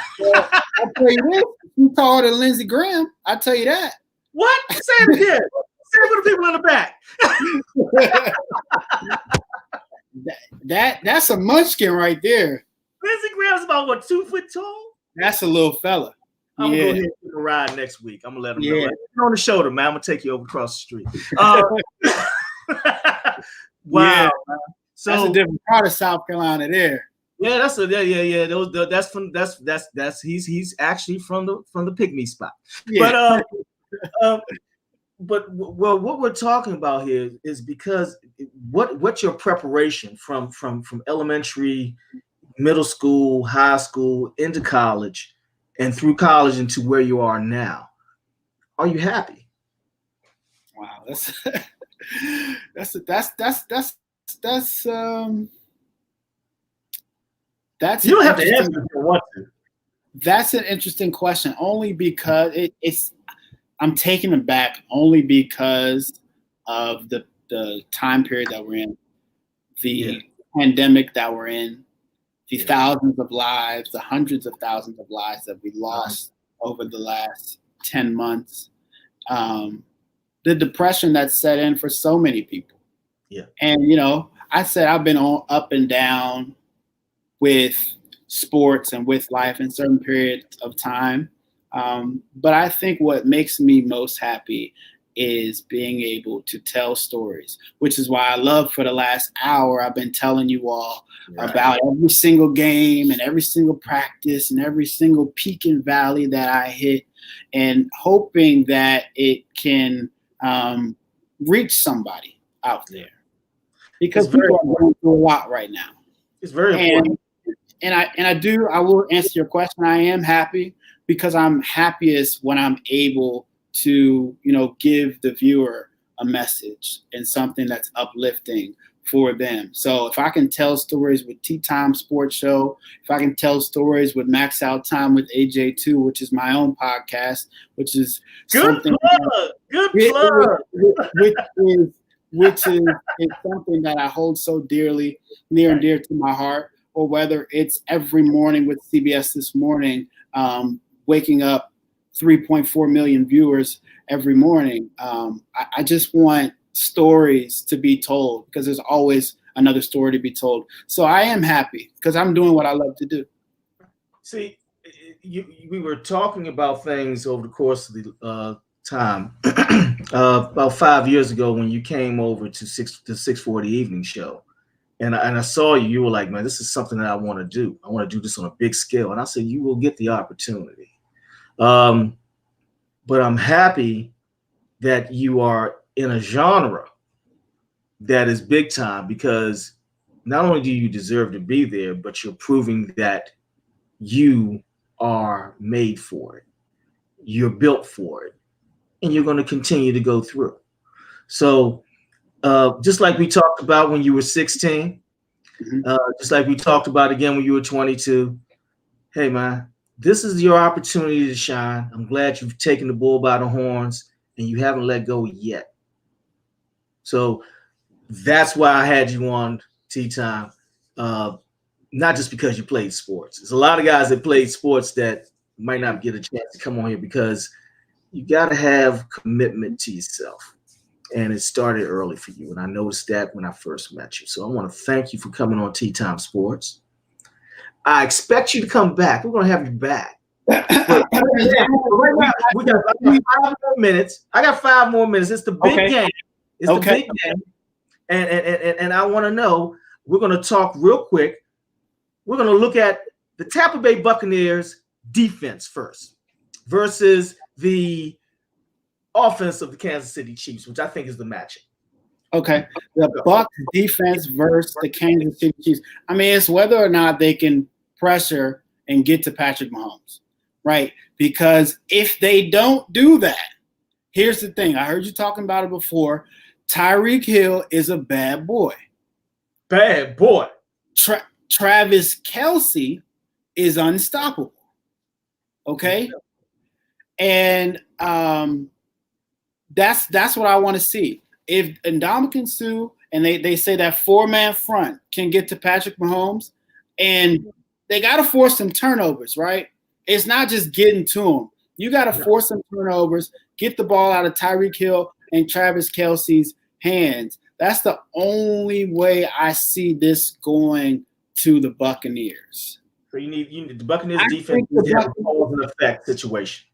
[SPEAKER 3] I'll tell you this: she's taller than Lindsey Graham. I'll tell you that.
[SPEAKER 1] What? Say it again. Say it for the people in the
[SPEAKER 3] back. That's a munchkin right there.
[SPEAKER 1] Lindsey Graham's about what, 2 foot tall?
[SPEAKER 3] That's a little fella.
[SPEAKER 1] I'm gonna go ahead and take a ride next week. I'm gonna let him know. You're on the shoulder, man. I'm gonna take you over across the street. Wow.
[SPEAKER 3] Yeah. So that's a different part of South Carolina there.
[SPEAKER 1] Yeah, that's he's actually from the pygmy spot. Yeah. But what we're talking about here is because what's your preparation from elementary, middle school, high school, into college, and through college into where you are now. Are you happy?
[SPEAKER 3] Wow, that's
[SPEAKER 1] you don't have to answer if you want to.
[SPEAKER 3] That's an interesting question, only because I'm taken aback only because of the time period that we're in, the pandemic that we're in, the thousands of lives, the hundreds of thousands of lives that we lost over the last 10 months, the depression that's set in for so many people.
[SPEAKER 1] Yeah.
[SPEAKER 3] And, I said I've been up and down with sports and with life in certain periods of time. But I think what makes me most happy is being able to tell stories, which is why I love for the last hour I've been telling you all about every single game and every single practice and every single peak and valley that I hit, and hoping that it can reach somebody out there, because people are going through a lot right now.
[SPEAKER 1] It's very important.
[SPEAKER 3] I will answer your question. I am happy because I'm happiest when I'm able to, give the viewer a message and something that's uplifting for them. So if I can tell stories with Tea Time Sports Show, if I can tell stories with Max Out Time with AJ2, which is my own podcast, which is
[SPEAKER 1] good
[SPEAKER 3] something
[SPEAKER 1] plug. Good plug.
[SPEAKER 3] Which is something that I hold so dearly, near and dear to my heart, or whether it's every morning with CBS This Morning, waking up 3.4 million viewers every morning. I just want stories to be told because there's always another story to be told. So I am happy because I'm doing what I love to do.
[SPEAKER 1] See, we were talking about things over the course of the time. About 5 years ago when you came over to the 640 evening show. And I saw you. You were like, man, this is something that I want to do. I want to do this on a big scale. And I said, you will get the opportunity. But I'm happy that you are in a genre that is big time because not only do you deserve to be there, but you're proving that you are made for it. You're built for it. And you're going to continue to go through. So just like we talked about when you were 16, just like we talked about again when you were 22, hey, man, this is your opportunity to shine. I'm glad you've taken the bull by the horns and you haven't let go yet. So that's why I had you on Tea Time, not just because you played sports. There's a lot of guys that played sports that might not get a chance to come on here because you got to have commitment to yourself. And it started early for you. And I noticed that when I first met you. So I want to thank you for coming on Tea Time Sports. I expect you to come back. We're going to have you back. But right now, we got 5 more minutes. I got 5 more minutes. It's the big game. It's the big game. And I want to know, we're going to talk real quick. We're going to look at the Tampa Bay Buccaneers defense first versus the offense of the Kansas City Chiefs, which I think is the matchup.
[SPEAKER 3] Okay. The Bucs defense versus the Kansas City Chiefs. I mean, it's whether or not they can pressure and get to Patrick Mahomes, right? Because if they don't do that, here's the thing. I heard you talking about it before. Tyreek Hill is a bad boy.
[SPEAKER 1] Bad boy.
[SPEAKER 3] Travis Kelce is unstoppable. Okay? And that's what I want to see. If Ndamukong Suh and they say that 4-man front can get to Patrick Mahomes, and they got to force some turnovers, right? It's not just getting to him. You got to force some turnovers, get the ball out of Tyreek Hill and Travis Kelce's hands. That's the only way I see this going to the Buccaneers.
[SPEAKER 1] So you need the Buccaneers defense to have a cause and effect situation.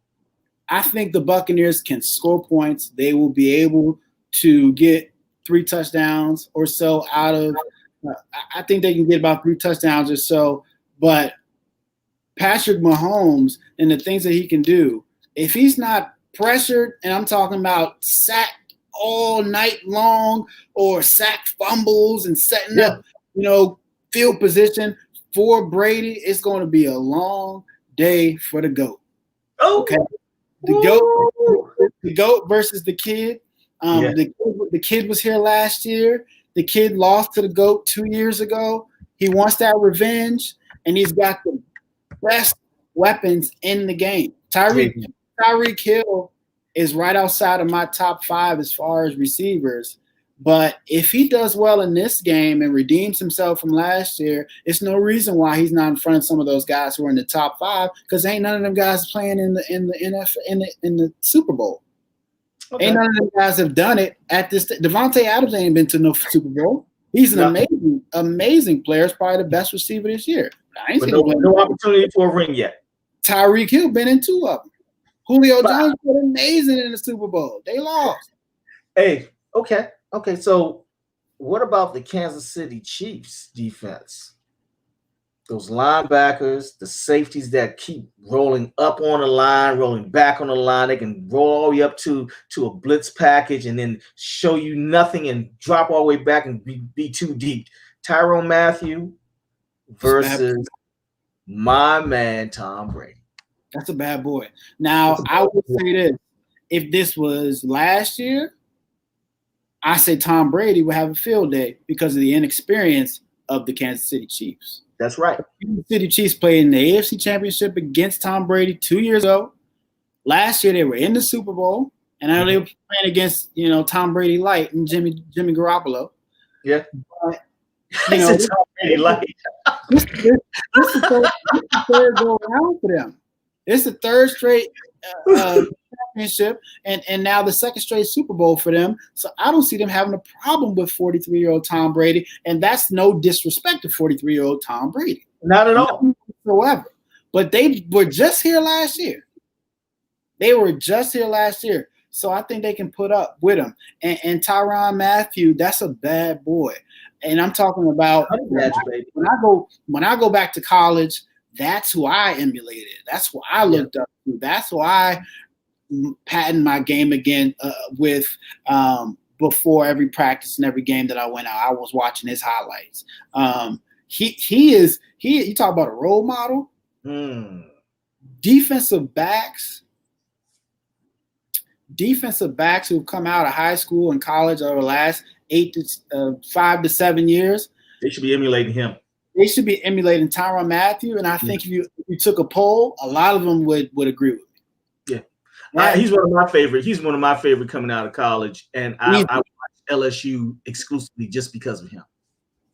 [SPEAKER 3] I think the Buccaneers can score points. They will be able to get 3 touchdowns or so out of I think they can get about 3 touchdowns or so. But Patrick Mahomes and the things that he can do, if he's not pressured, and I'm talking about sacked all night long or sack fumbles and setting up, field position for Brady, it's going to be a long day for the GOAT. Okay. The GOAT versus the kid. The kid was here last year. The kid lost to the GOAT 2 years ago. He wants that revenge, and he's got the best weapons in the game. Tyreek Hill is right outside of my top 5 as far as receivers. But if he does well in this game and redeems himself from last year, it's no reason why he's not in front of some of those guys who are in the top 5, because ain't none of them guys playing in the Super Bowl. Okay. Ain't none of them guys have done it at this. Devontae Adams ain't been to no Super Bowl. He's an amazing player. He's probably the best receiver this year.
[SPEAKER 1] No opportunity for a ring yet.
[SPEAKER 3] Tyreek Hill been in 2 of them. Julio Jones was amazing in the Super Bowl. They lost.
[SPEAKER 1] Hey, okay. So what about the Kansas City Chiefs defense? Those linebackers, the safeties that keep rolling up on the line, rolling back on the line. They can roll all the way up to a blitz package and then show you nothing and drop all the way back and be too deep. Tyrann Mathieu, versus my man Tom Brady.
[SPEAKER 3] That's a bad boy. Now, I would say this. If this was last year, I say Tom Brady would have a field day because of the inexperience of the Kansas City Chiefs.
[SPEAKER 1] That's right.
[SPEAKER 3] The Kansas City Chiefs played in the AFC Championship against Tom Brady 2 years ago. Last year, they were in the Super Bowl, and I know they were playing against, Tom Brady light and Jimmy Garoppolo.
[SPEAKER 1] Yeah.
[SPEAKER 3] But, Tom Brady light. This is the third go around for them. It's the third straight championship, and now the second straight Super Bowl for them. So I don't see them having a problem with 43-year-old Tom Brady, and that's no disrespect to 43-year-old Tom Brady.
[SPEAKER 1] Not at all.
[SPEAKER 3] Whatsoever. But they were just here last year. So I think they can put up with him. And Tyrann Mathieu, that's a bad boy. And I'm talking about when I go back to college, that's who I emulated. That's who I looked up to. That's who I patterned my game again with before every practice and every game that I went out. I was watching his highlights. You talk about a role model. Defensive backs who've come out of high school and college over the last 5 to 7 years.
[SPEAKER 1] They should be emulating him.
[SPEAKER 3] They should be emulating Tyrann Mathieu, and I think if you took a poll, a lot of them would agree with me.
[SPEAKER 1] Yeah, he's one of my favorite. He's one of my favorite coming out of college, and I watch LSU exclusively just because of him.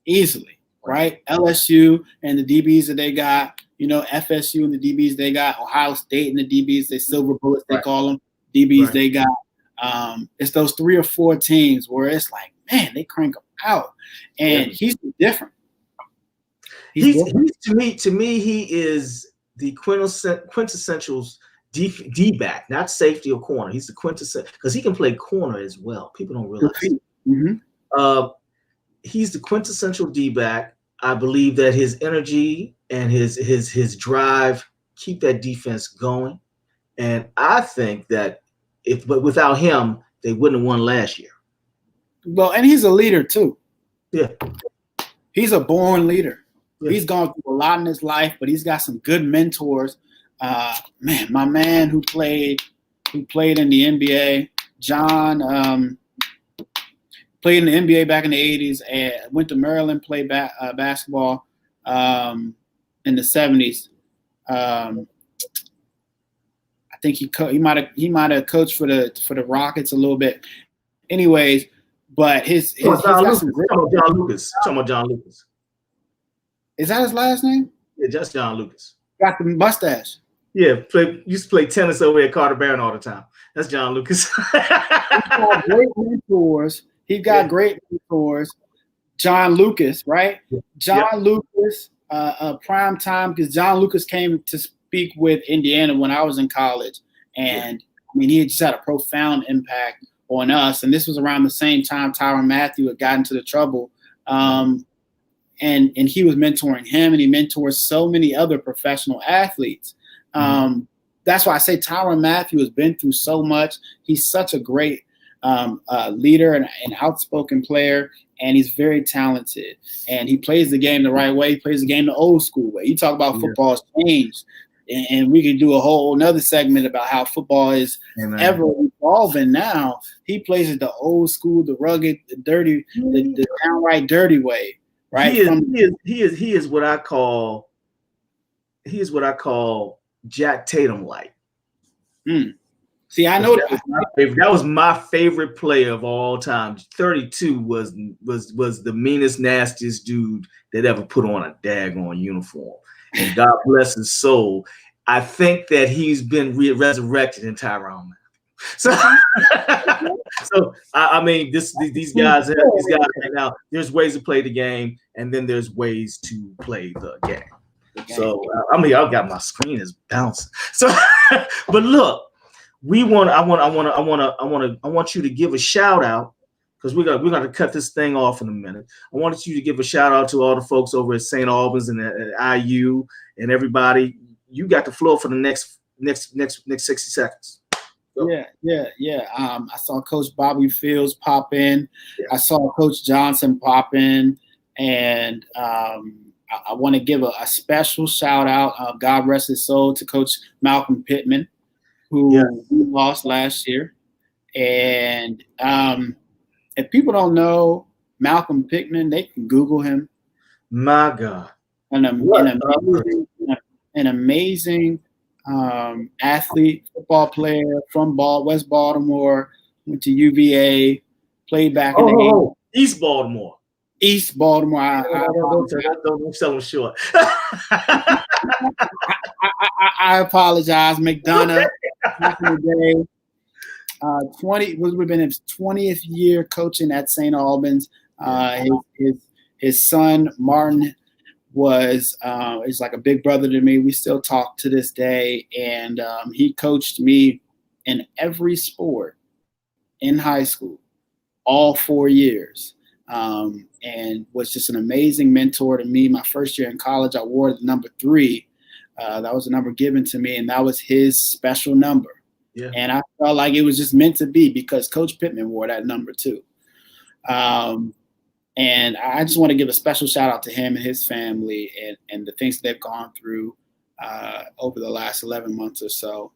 [SPEAKER 3] Easily, right? LSU and the DBs that they got, FSU and the DBs they got, Ohio State and the DBs, they silver bullets they call them, DBs they got. It's those 3 or 4 teams where it's like, man, they crank them out, and he's different.
[SPEAKER 1] He's to me, he is the quintessential D-back, not safety or corner. He's the quintessential because he can play corner as well. People don't realize. He's the quintessential D-back. I believe that his energy and his drive keep that defense going, and I think that but without him, they wouldn't have won last year.
[SPEAKER 3] Well, and he's a leader too.
[SPEAKER 1] Yeah,
[SPEAKER 3] he's a born leader.
[SPEAKER 1] Yeah.
[SPEAKER 3] He's gone through a lot in his life, but he's got some good mentors. My man who played in the NBA, John, played in the NBA back in the 80s and went to Maryland, played basketball in the 70s. I think he might have coached for the Rockets a little bit. Anyways, but his
[SPEAKER 1] John Lucas. Talking about John Lucas.
[SPEAKER 3] Is that his last name?
[SPEAKER 1] Yeah, just John Lucas.
[SPEAKER 3] Got the mustache.
[SPEAKER 1] Yeah, used to play tennis over at Carter Barron all the time. That's John Lucas.
[SPEAKER 3] He's got great mentors. Great mentors. John Lucas, right? John Lucas, prime time, because John Lucas came to speak with Indiana when I was in college. And I mean, he just had a profound impact on us. And this was around the same time Tyrann Mathieu had gotten into the trouble. And he was mentoring him, and he mentors so many other professional athletes. That's why I say Tyrann Mathieu has been through so much. He's such a great leader and an outspoken player, and he's very talented. And he plays the game the right way. He plays the game the old school way. You talk about football's changed, and we could do a whole another segment about how football is ever evolving now. He plays it the old school, the rugged, the dirty, the downright dirty way. Right.
[SPEAKER 1] He is what I call Jack Tatum like.
[SPEAKER 3] See, I know that
[SPEAKER 1] was my favorite player of all time. 32 was the meanest, nastiest dude that ever put on a daggone uniform. And God bless his soul. I think that he's been resurrected in Tyrann. So I mean, these guys right now. There's ways to play the game, and then there's ways to play the game. So I've got my screen is bouncing. So, but look, I want you to give a shout out because we're gonna cut this thing off in a minute. I wanted you to give a shout out to all the folks over at St. Albans and at IU and everybody. You got the floor for the next 60 seconds.
[SPEAKER 3] Yeah. I saw Coach Bobby Fields pop in. Yeah. I saw Coach Johnson pop in, and I want to give a special shout out, God rest his soul, to Coach Malcolm Pittman, who we lost last year. And if people don't know Malcolm Pittman, they can Google him.
[SPEAKER 1] My God.
[SPEAKER 3] An amazing athlete, football player from West Baltimore, went to UVA, played back in the 80s.
[SPEAKER 1] East Baltimore.
[SPEAKER 3] East Baltimore.
[SPEAKER 1] Don't sell them short.
[SPEAKER 3] I apologize. McDonough, back in the day, would have been his 20th year coaching at St. Albans. His son Martin is like a big brother to me. We still talk to this day, and he coached me in every sport in high school, all 4 years, and was just an amazing mentor to me. My first year in college, I wore the number 3. That was a number given to me, and that was his special number. Yeah. And I felt like it was just meant to be because Coach Pittman wore that number too. And I just want to give a special shout out to him and his family and the things that they've gone through over the last 11 months or so.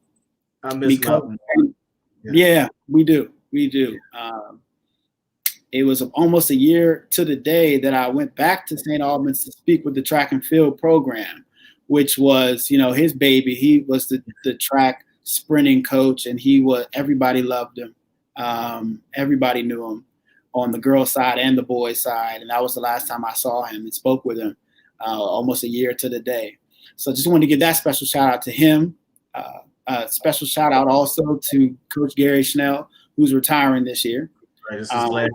[SPEAKER 1] I miss Malcolm.
[SPEAKER 3] Yeah, we do. It was almost a year to the day that I went back to St. Albans to speak with the track and field program, which was, his baby. He was the track sprinting coach, and everybody loved him. Everybody knew him on the girls' side and the boys' side. And that was the last time I saw him and spoke with him, almost a year to the day. So just wanted to give that special shout out to him. Special shout out also to Coach Gary Schnell, who's retiring this year. Right,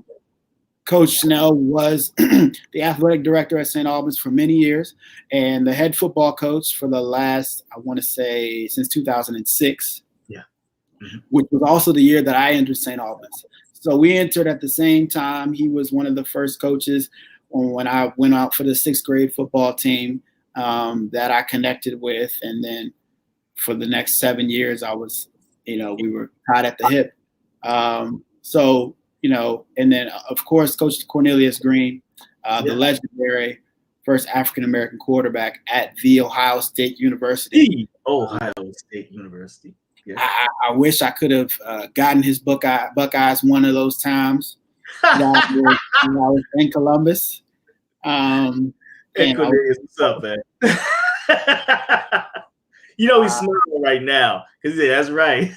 [SPEAKER 3] Coach Schnell was the athletic director at St. Albans for many years and the head football coach for the last, I want to say, since 2006. Yeah. Mm-hmm. Which was also the year that I entered St. Albans. So we entered at the same time. He was one of the first coaches when I went out for the 6th grade football team that I connected with. And then for the next 7 years, I was, we were tied at the hip. And then, of course, Coach Cornelius Green, the legendary first African-American quarterback at The Ohio State University.
[SPEAKER 1] Ohio State University. Yeah.
[SPEAKER 3] I wish I could have gotten his Buckeyes one of those times when I was in Columbus.
[SPEAKER 1] Hey, Cornelius, what's up, man? He's smiling right now because that's right.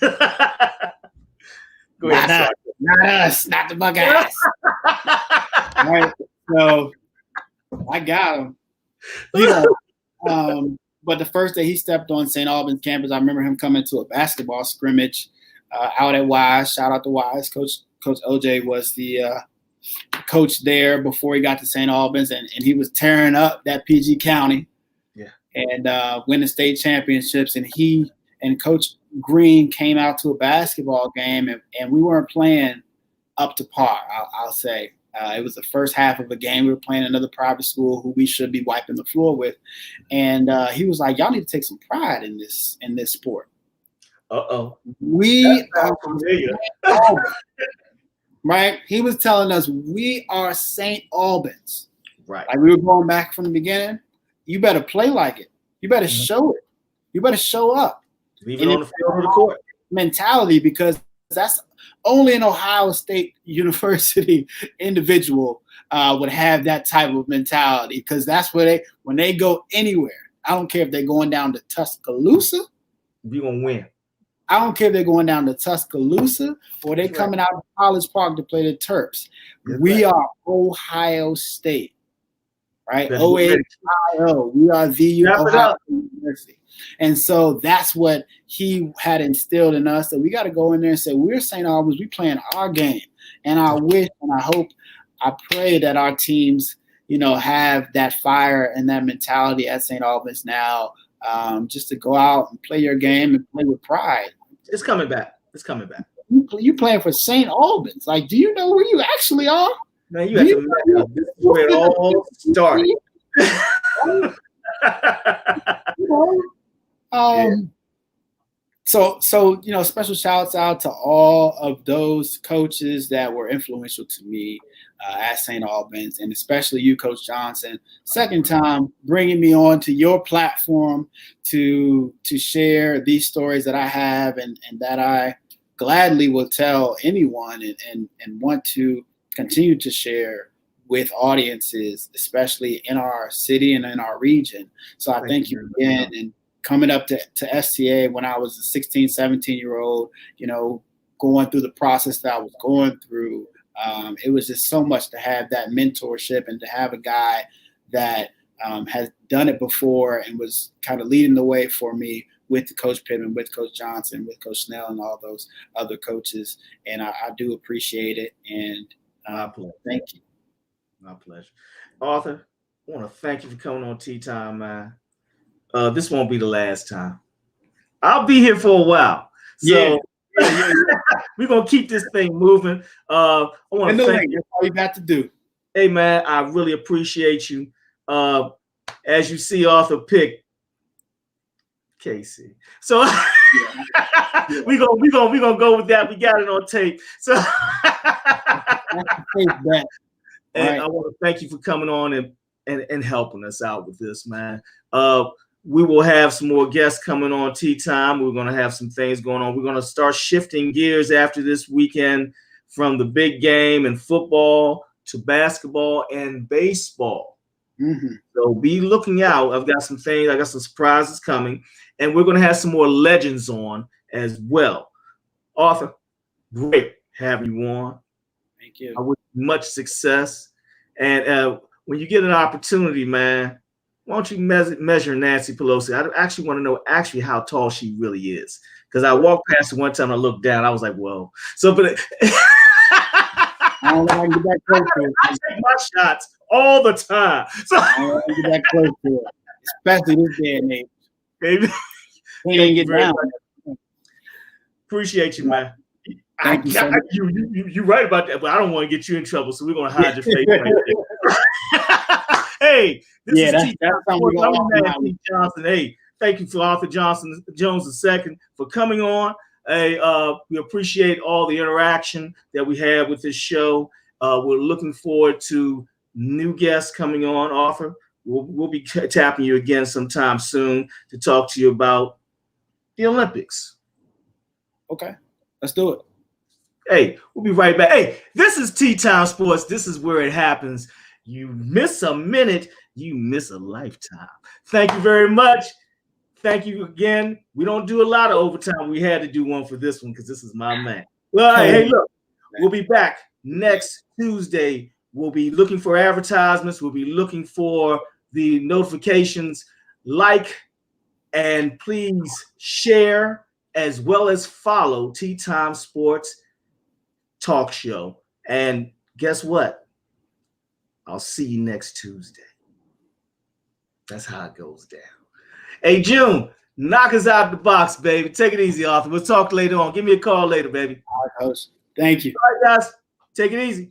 [SPEAKER 1] Go ahead.
[SPEAKER 3] Not us, not the Buckeyes. Right. So I got him. But the first day he stepped on St. Albans campus, I remember him coming to a basketball scrimmage out at Wise. Shout out to Wise. Coach OJ was the coach there before he got to St. Albans, and he was tearing up that PG County. Yeah. And winning state championships. And he and Coach Green came out to a basketball game, and we weren't playing up to par, I'll say. It was the first half of a game. We were playing another private school who we should be wiping the floor with. And he was like, y'all need to take some pride in this sport.
[SPEAKER 1] Uh-oh.
[SPEAKER 3] We are familiar. Right? He was telling us we are St. Albans. Right. Like we were going back from the beginning. You better play like it. You better show it. You better show up.
[SPEAKER 1] Leave it on the field of the court.
[SPEAKER 3] Mentality, because that's only an Ohio State University individual would have that type of mentality, because that's where when they go anywhere, I don't care if they're going down to Tuscaloosa.
[SPEAKER 1] You're going to win.
[SPEAKER 3] I don't care if they're going down to Tuscaloosa or they're coming out of College Park to play the Terps. We are Ohio State, right? OHIO. We are the Ohio University. And so that's what he had instilled in us, that we got to go in there and say, we're St. Albans, we playing our game. And I wish and I hope, I pray that our teams, have that fire and that mentality at St. Albans now, just to go out and play your game and play with pride.
[SPEAKER 1] It's coming back.
[SPEAKER 3] You playing for St. Albans. Like, do you know where you actually are?
[SPEAKER 1] Man, you have to know. This is where it all started.
[SPEAKER 3] So special shouts out to all of those coaches that were influential to me. at St. Albans, and especially you, Coach Johnson. Second time bringing me on to your platform to share these stories that I have and that I gladly will tell anyone and want to continue to share with audiences, especially in our city and in our region. So I thank you again. And coming up to STA when I was a 16, 17-year-old, going through the process that I was going through, it was just so much to have that mentorship and to have a guy that has done it before and was kind of leading the way for me with Coach Pittman, with Coach Johnson, with Coach Snell, and all those other coaches. And I do appreciate it. And thank you.
[SPEAKER 1] My pleasure. Arthur, I want to thank you for coming on Tea Time, man. This won't be the last time. I'll be here for a while. So we're going to keep this thing moving. I want to thank you.
[SPEAKER 3] That's all you got to do.
[SPEAKER 1] Hey, man, I really appreciate you. As you see, Arthur picked Casey. So we're gonna go with that. We got it on tape. So and I want to thank you for coming on and helping us out with this, man. We will have some more guests coming on Tea Time. We're going to have some things going on. We're going to start shifting gears after this weekend from the big game and football to basketball and baseball.
[SPEAKER 3] Mm-hmm.
[SPEAKER 1] So be looking out. I've got some things. I got some surprises coming. And we're going to have some more legends on as well. Arthur, great having you on.
[SPEAKER 3] Thank you.
[SPEAKER 1] I wish you much success. And when you get an opportunity, man, why don't you measure Nancy Pelosi? I actually want to know how tall she really is. Because I walked past her one time, I looked down, I was like, whoa. So, but
[SPEAKER 3] I don't know how to get that close to it.
[SPEAKER 1] I take my shots all the time. So
[SPEAKER 3] I don't know how to get that close to it, especially this day and age.
[SPEAKER 1] Baby,
[SPEAKER 3] He ain't get down.
[SPEAKER 1] Appreciate you, man.
[SPEAKER 3] Thank you so much.
[SPEAKER 1] You're right about that, but I don't want to get you in trouble, so we're gonna hide your face right there. Hey, this is
[SPEAKER 3] that's something
[SPEAKER 1] T. Johnson. Hey, thank you for Arthur Jones II for coming on. Hey, we appreciate all the interaction that we have with this show. We're looking forward to new guests coming on. Arthur, we'll be tapping you again sometime soon to talk to you about the Olympics.
[SPEAKER 3] Okay, let's do it.
[SPEAKER 1] Hey, we'll be right back. Hey, this is Tea Time Sports. This is where it happens. You miss a minute, you miss a lifetime. Thank you very much. Thank you again. We don't do a lot of overtime. We had to do one for this one because this is my man. Well, hey, look, we'll be back next Tuesday. We'll be looking for advertisements. We'll be looking for the notifications. Like and please share as well as follow Tea Time Sports Talk Show. And guess what? I'll see you next Tuesday. That's how it goes down. Hey, June, knock us out the box, baby. Take it easy, Arthur. We'll talk later on. Give me a call later, baby.
[SPEAKER 3] All right, Coach. Thank you.
[SPEAKER 1] All right, guys. Take it easy.